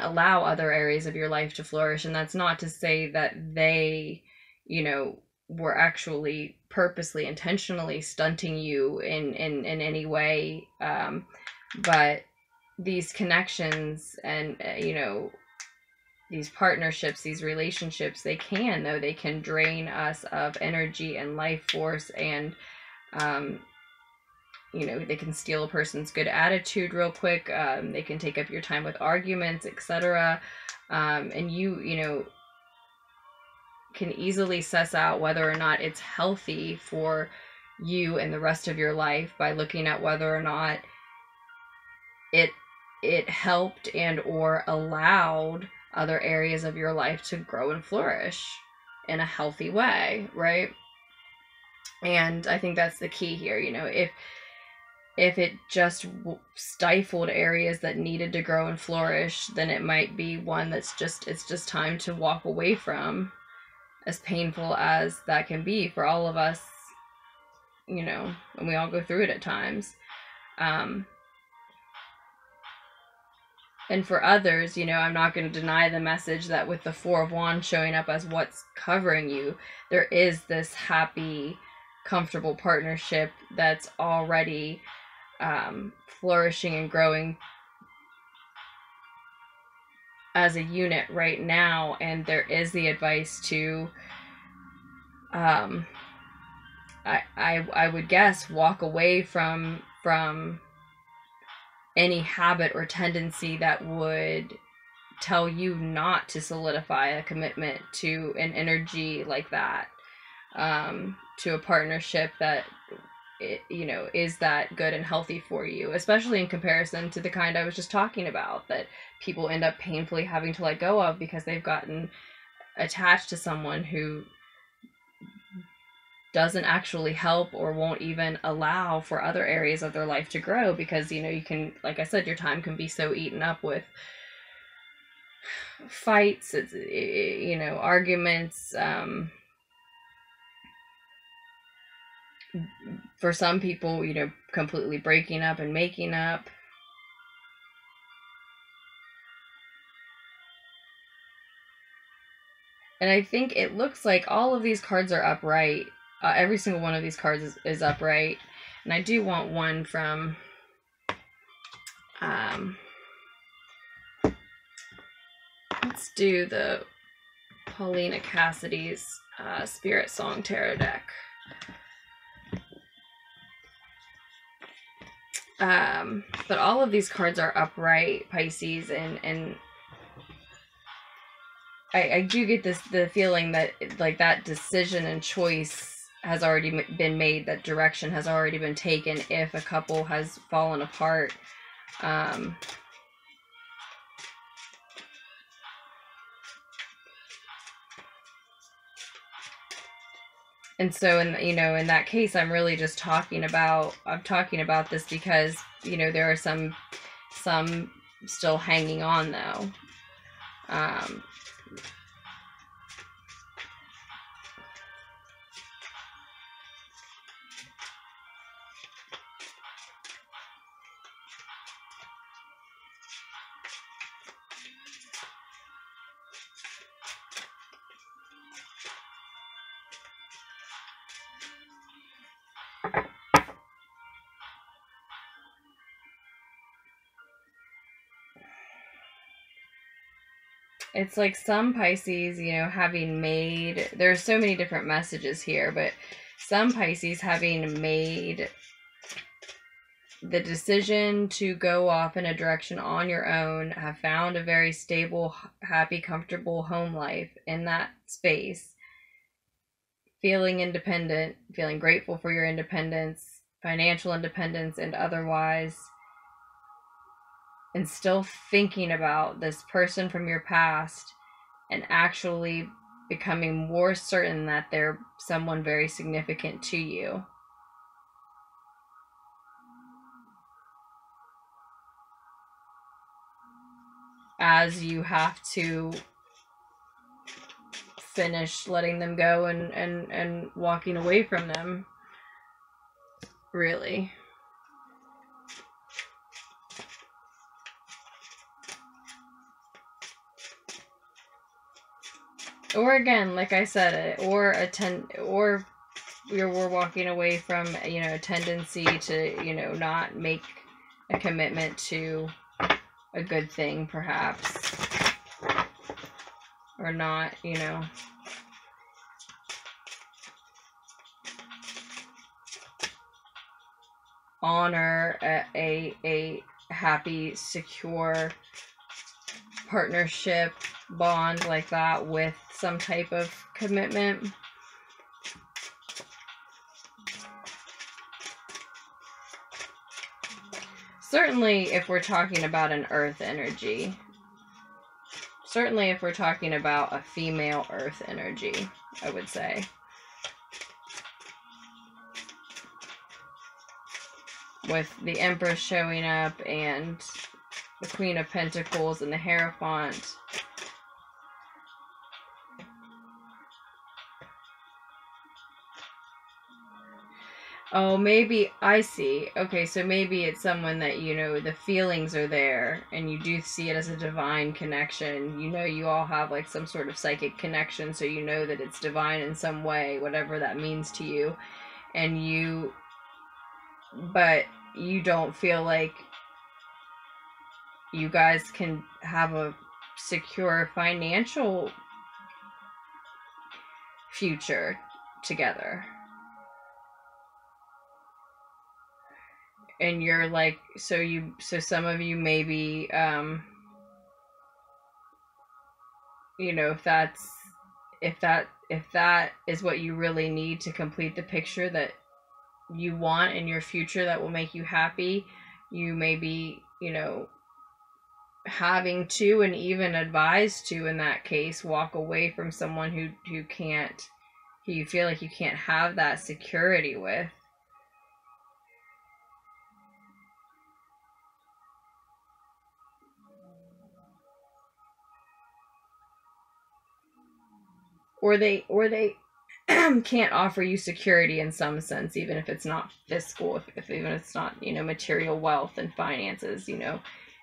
[SPEAKER 1] allow other areas of your life to flourish. And that's not to say that they, you know, were actually purposely, intentionally stunting you in any way. But these connections and, you know, these partnerships, these relationships, they can drain us of energy and life force, and you know, they can steal a person's good attitude real quick. They can take up your time with arguments, etc. And you know, can easily suss out whether or not it's healthy for you and the rest of your life by looking at whether or not it helped and or allowed other areas of your life to grow and flourish in a healthy way, right? And I think that's the key here. You know, if it just stifled areas that needed to grow and flourish, then it might be one it's just time to walk away from, as painful as that can be for all of us, you know, and we all go through it at times. And for others, you know, I'm not going to deny the message that with the Four of Wands showing up as what's covering you, there is this happy, comfortable partnership that's already flourishing and growing as a unit right now. And there is the advice to, I would guess, walk away from any habit or tendency that would tell you not to solidify a commitment to an energy like that, to a partnership that, you know, is that good and healthy for you, especially in comparison to the kind I was just talking about that people end up painfully having to let go of because they've gotten attached to someone who doesn't actually help or won't even allow for other areas of their life to grow, because, you know, you can, like I said, your time can be so eaten up with fights, you know, arguments, for some people, you know, completely breaking up and making up. And I think it looks like all of these cards are upright. Every single one of these cards is upright. And I do want one from let's do the Paulina Cassidy's SpirtSong tarot deck. But all of these cards are upright, Pisces, and I do get the feeling that like that decision and choice has already been made, that direction has already been taken if a couple has fallen apart. And so, in that case, I'm really just talking about this because, there are some still hanging on though. It's like some Pisces, having made, there's so many different messages here, but some Pisces having made the decision to go off in a direction on your own, have found a very stable, happy, comfortable home life in that space, feeling independent, feeling grateful for your independence, financial independence and otherwise, and still thinking about this person from your past and actually becoming more certain that they're someone very significant to you. As you have to finish letting them go and walking away from them, really. Or again, like I said, we're walking away from, a tendency to, not make a commitment to a good thing, perhaps. Or not, honor a happy, secure partnership bond like that with some type of commitment. Certainly if we're talking about an earth energy. Certainly if we're talking about a female earth energy, I would say. With the Empress showing up and the Queen of Pentacles and the Hierophant. Oh, maybe, I see. Okay, so maybe it's someone that, the feelings are there, and you do see it as a divine connection. You all have, like, some sort of psychic connection, so you know that it's divine in some way, whatever that means to you. But you don't feel like you guys can have a secure financial future together. And you're like, so some of you maybe, if that is what you really need to complete the picture that you want in your future that will make you happy, you may be, having to, and even advised to, in that case, walk away from someone who you feel like you can't have that security with. Or they can't offer you security in some sense, even if it's not fiscal, if even if it's not, material wealth and finances,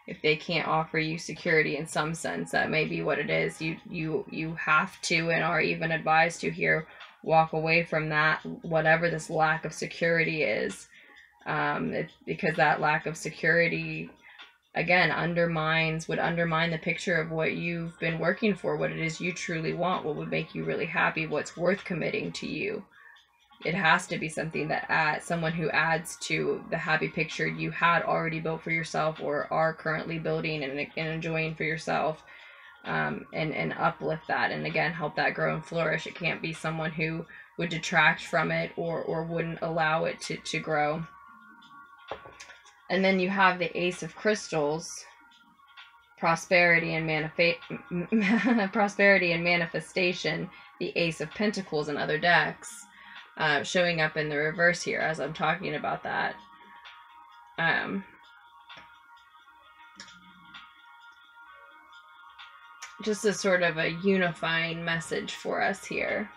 [SPEAKER 1] if they can't offer you security in some sense, that may be what it is. You have to, and are even advised to here, walk away from that, whatever this lack of security is, because that lack of security, again, would undermine the picture of what you've been working for, what it is you truly want, what would make you really happy, what's worth committing to you. it has to be something that someone who adds to the happy picture you had already built for yourself, or are currently building and enjoying for yourself, and uplift that, and again help that grow and flourish. It can't be someone who would detract from it or wouldn't allow it to grow. And then you have the Ace of Crystals, prosperity and manifestation, the Ace of Pentacles in other decks, showing up in the reverse here as I'm talking about that. Just a sort of a unifying message for us here.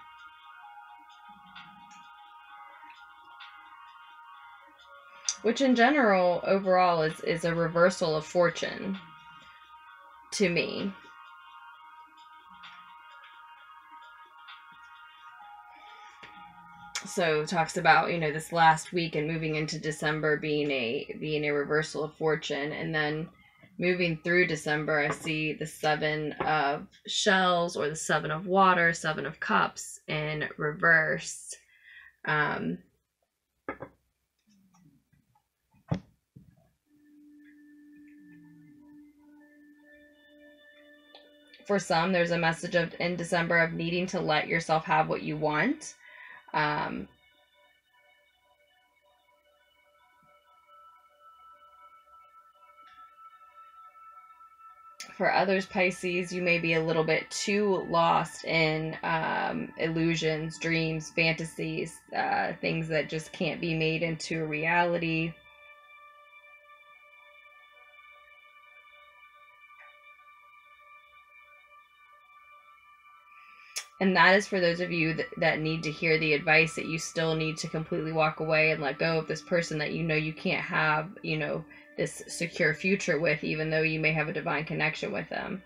[SPEAKER 1] Which in general, overall, is a reversal of fortune to me. So it talks about, you know, this last week and moving into December being a reversal of fortune, and then moving through December, I see the 7 of shells, or the 7 of water, 7 of cups in reverse. For some, there's a message in December of needing to let yourself have what you want. For others, Pisces, you may be a little bit too lost in illusions, dreams, fantasies, things that just can't be made into a reality. And that is for those of you that need to hear the advice that you still need to completely walk away and let go of this person that you know you can't have, you know, this secure future with, even though you may have a divine connection with them.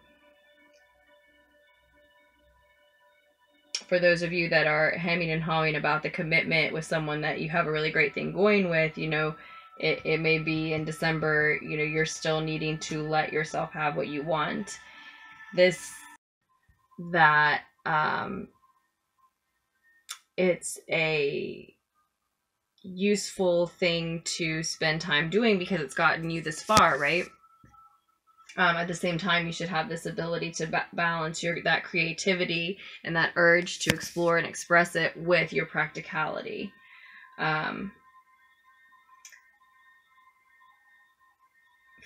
[SPEAKER 1] For those of you that are hemming and hawing about the commitment with someone that you have a really great thing going with, you know, it may be in December, you know, you're still needing to let yourself have what you want. It's a useful thing to spend time doing because it's gotten you this far, right? At the same time, you should have this ability to balance that creativity and that urge to explore and express it with your practicality.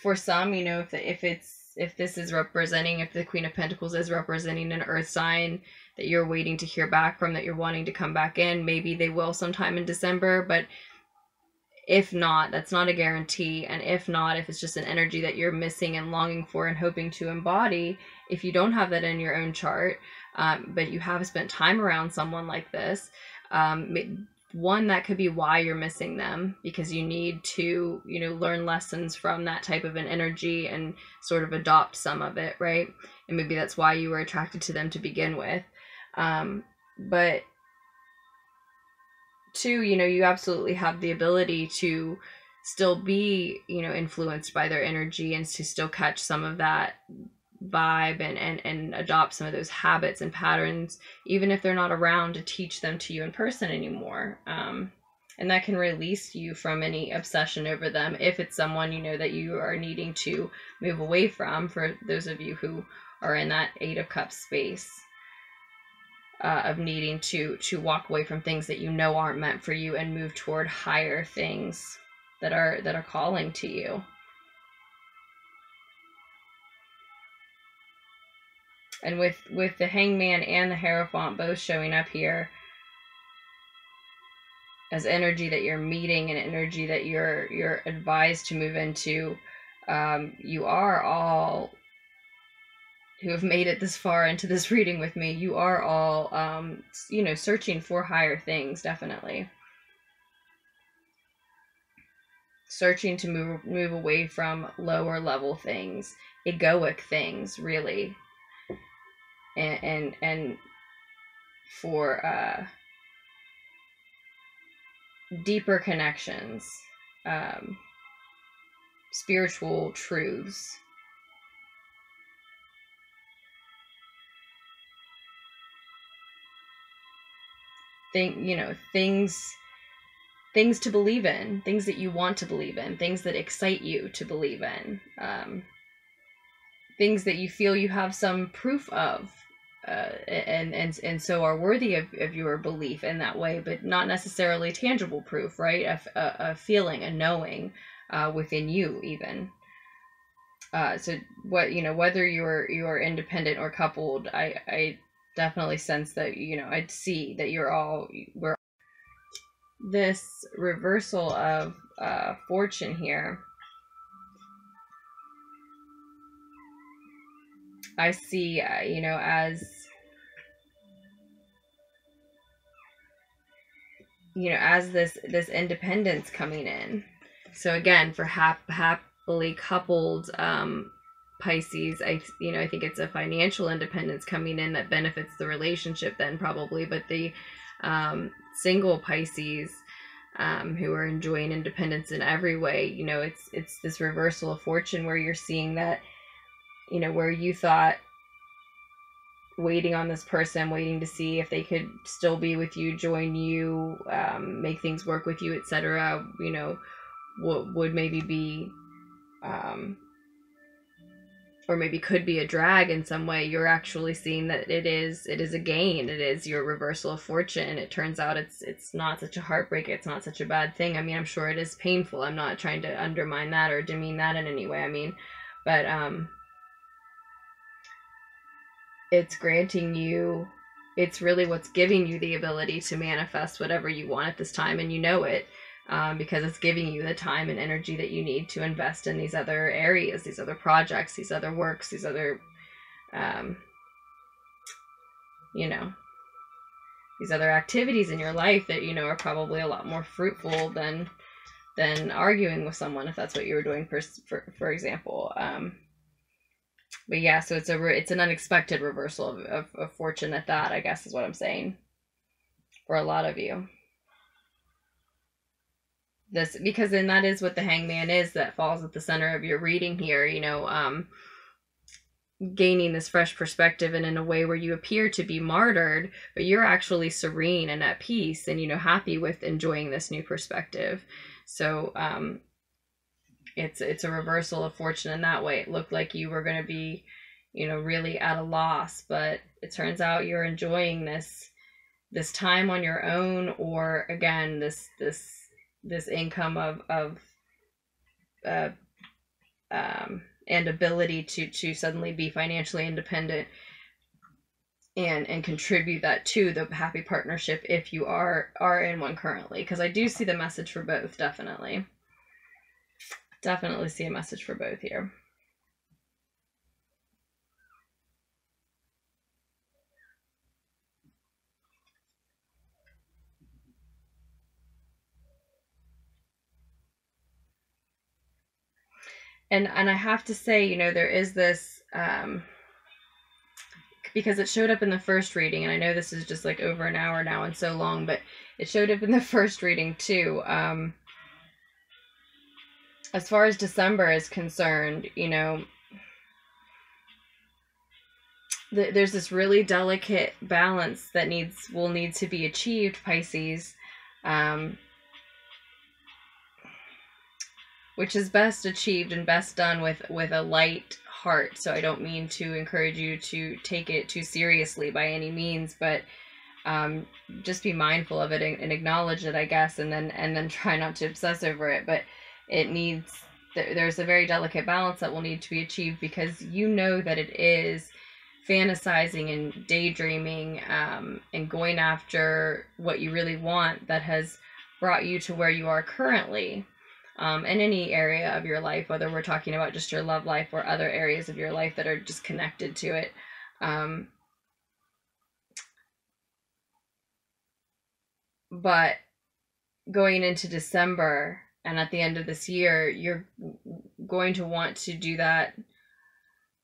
[SPEAKER 1] For some, you know, if the Queen of Pentacles is representing an earth sign that you're waiting to hear back from, that you're wanting to come back in, maybe they will sometime in December, but if not, that's not a guarantee. And if not, if it's just an energy that you're missing and longing for and hoping to embody, if you don't have that in your own chart, but you have spent time around someone like this, one, that could be why you're missing them, because you need to, you know, learn lessons from that type of an energy and sort of adopt some of it, right? And maybe that's why you were attracted to them to begin with. But two, you know, you absolutely have the ability to still be, you know, influenced by their energy and to still catch some of that vibe and adopt some of those habits and patterns, even if they're not around to teach them to you in person anymore. And that can release you from any obsession over them if it's someone, you know, that you are needing to move away from, for those of you who are in that 8 of Cups space. Of needing to walk away from things that you know aren't meant for you and move toward higher things that are calling to you. And with the Hangman and the Hierophant both showing up here as energy that you're meeting and energy that you're advised to move into, you are all who have made it this far into this reading with me, you are all, you know, searching for higher things, definitely. Searching to move away from lower level things, egoic things, really. And for deeper connections, spiritual truths. things to believe in, things that you want to believe in, things that excite you to believe in, things that you feel you have some proof of, and so are worthy of your belief in that way, but not necessarily tangible proof, right? A feeling, a knowing within you even. So whether you're independent or coupled, I definitely sense that, I'd see that we're this reversal of fortune here. I see, as this independence coming in. So again, for happily coupled Pisces, I think it's a financial independence coming in that benefits the relationship then probably, but the single Pisces who are enjoying independence in every way, it's this reversal of fortune where you're seeing that, where you thought waiting on this person, waiting to see if they could still be with you, join you, make things work with you, etc., what would maybe be or maybe could be a drag in some way, you're actually seeing that it is a gain. It is your reversal of fortune. It turns out it's not such a heartbreak. It's not such a bad thing. I mean, I'm sure it is painful. I'm not trying to undermine that or demean that in any way. I mean, but it's granting you, it's really what's giving you the ability to manifest whatever you want at this time, and it. Because it's giving you the time and energy that you need to invest in these other areas, these other projects, these other works, these other, these other activities in your life that, are probably a lot more fruitful than arguing with someone, if that's what you were doing, for example. But yeah, so it's an unexpected reversal of fortune at that, I guess is what I'm saying, for a lot of you. This, because then that is what the Hangman is, that falls at the center of your reading here, gaining this fresh perspective, and in a way where you appear to be martyred, but you're actually serene and at peace and, happy with enjoying this new perspective. So it's a reversal of fortune in that way. It looked like you were going to be, really at a loss, but it turns out you're enjoying this time on your own, or again, this income of and ability to suddenly be financially independent and contribute that to the happy partnership if you are in one currently, because I do see the message for both. Definitely see a message for both here. And I have to say, there is this, because it showed up in the first reading, and I know this is just like over an hour now and so long, but it showed up in the first reading too. As far as December is concerned, there's this really delicate balance that will need to be achieved, Pisces, which is best achieved and best done with a light heart. So I don't mean to encourage you to take it too seriously by any means, but just be mindful of it and acknowledge it, I guess, and then try not to obsess over it. But there's a very delicate balance that will need to be achieved, because that it is fantasizing and daydreaming and going after what you really want that has brought you to where you are currently. In any area of your life, whether we're talking about just your love life or other areas of your life that are just connected to it. But going into December and at the end of this year, you're going to want to do that.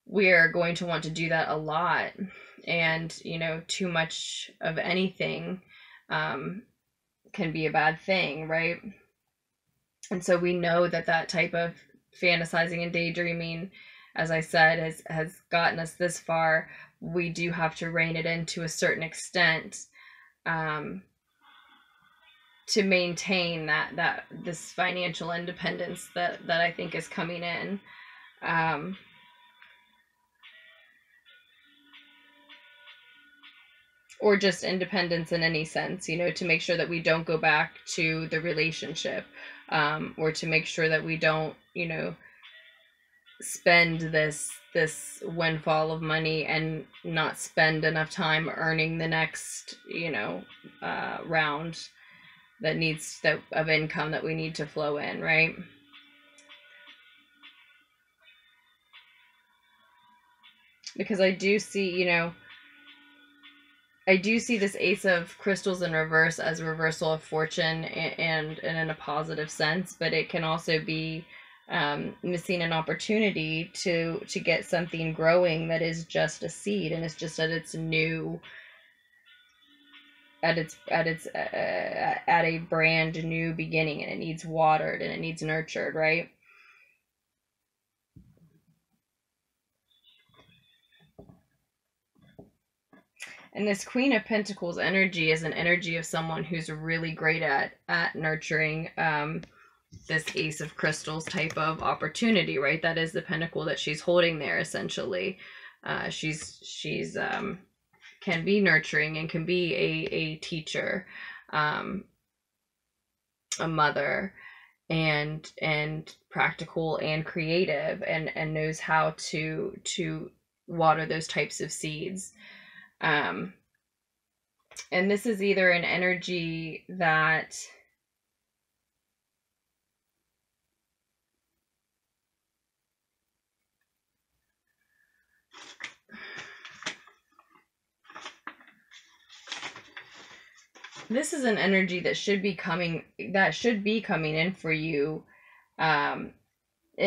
[SPEAKER 1] We're going to want to do that a lot. And, too much of anything can be a bad thing, right? And so we know that type of fantasizing and daydreaming, as I said, has gotten us this far. We do have to rein it in to a certain extent. to maintain this financial independence that I think is coming in. Or just independence in any sense, you know, to make sure that we don't go back to the relationship, or to make sure that we don't, you know, spend this windfall of money and not spend enough time earning the next, you know, round of income that we need to flow in, right? Because I do see, you know, I do see this Ace of Crystals in reverse as a reversal of fortune, and in a positive sense, but it can also be missing an opportunity to get something growing that is just a seed, and it's just at its new, at a brand new beginning, and it needs watered and it needs nurtured, right? And this Queen of Pentacles energy is an energy of someone who's really great at nurturing this Ace of Crystals type of opportunity, right? That is the pentacle that she's holding there, essentially. She's can be nurturing and can be a teacher, a mother, and practical and creative, and knows how to water those types of seeds. And this is either an energy that this is an energy that should be coming in for you in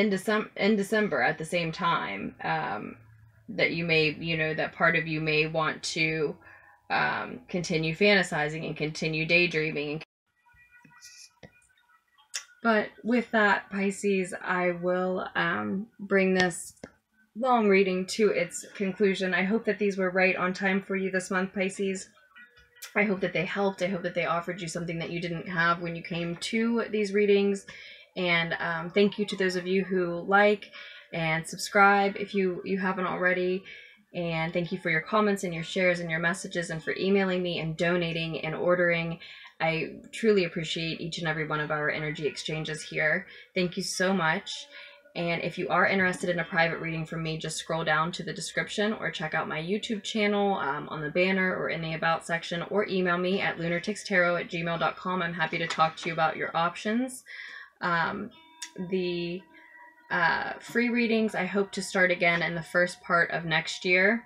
[SPEAKER 1] December at the same time, that you may, you know, that part of you may want to continue fantasizing and continue daydreaming. But with that, Pisces, I will bring this long reading to its conclusion. I hope that these were right on time for you this month, Pisces. I hope that they helped. I hope that they offered you something that you didn't have when you came to these readings. And thank you to those of you who like and subscribe if you haven't already. And thank you for your comments and your shares and your messages, and for emailing me and donating and ordering. I truly appreciate each and every one of our energy exchanges here. Thank you so much. And if you are interested in a private reading from me, just scroll down to the description or check out my YouTube channel on the banner or in the About section, or email me at LunarticksTarot@gmail.com. I'm happy to talk to you about your options. The free readings I hope to start again in the first part of next year.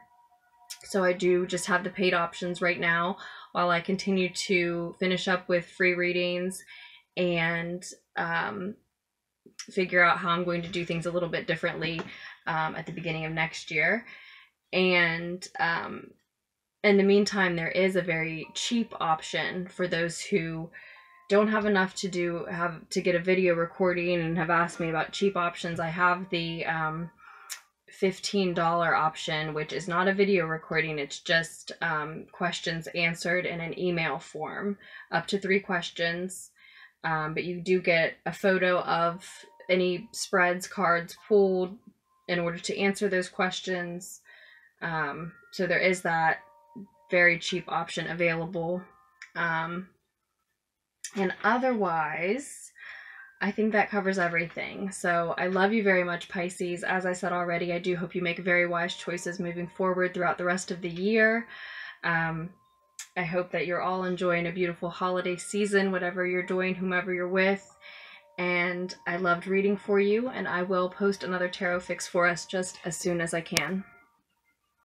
[SPEAKER 1] So I do just have the paid options right now while I continue to finish up with free readings and figure out how I'm going to do things a little bit differently at the beginning of next year. And in the meantime, there is a very cheap option for those who don't have enough to get a video recording and have asked me about cheap options. I have the $15 option, which is not a video recording. It's just questions answered in an email form, up to 3 questions. But you do get a photo of any spreads, cards pulled in order to answer those questions. So there is that very cheap option available. And otherwise, I think that covers everything. So I love you very much, Pisces. As I said already, I do hope you make very wise choices moving forward throughout the rest of the year. I hope that you're all enjoying a beautiful holiday season, whatever you're doing, whomever you're with. And I loved reading for you, and I will post another tarot fix for us just as soon as I can.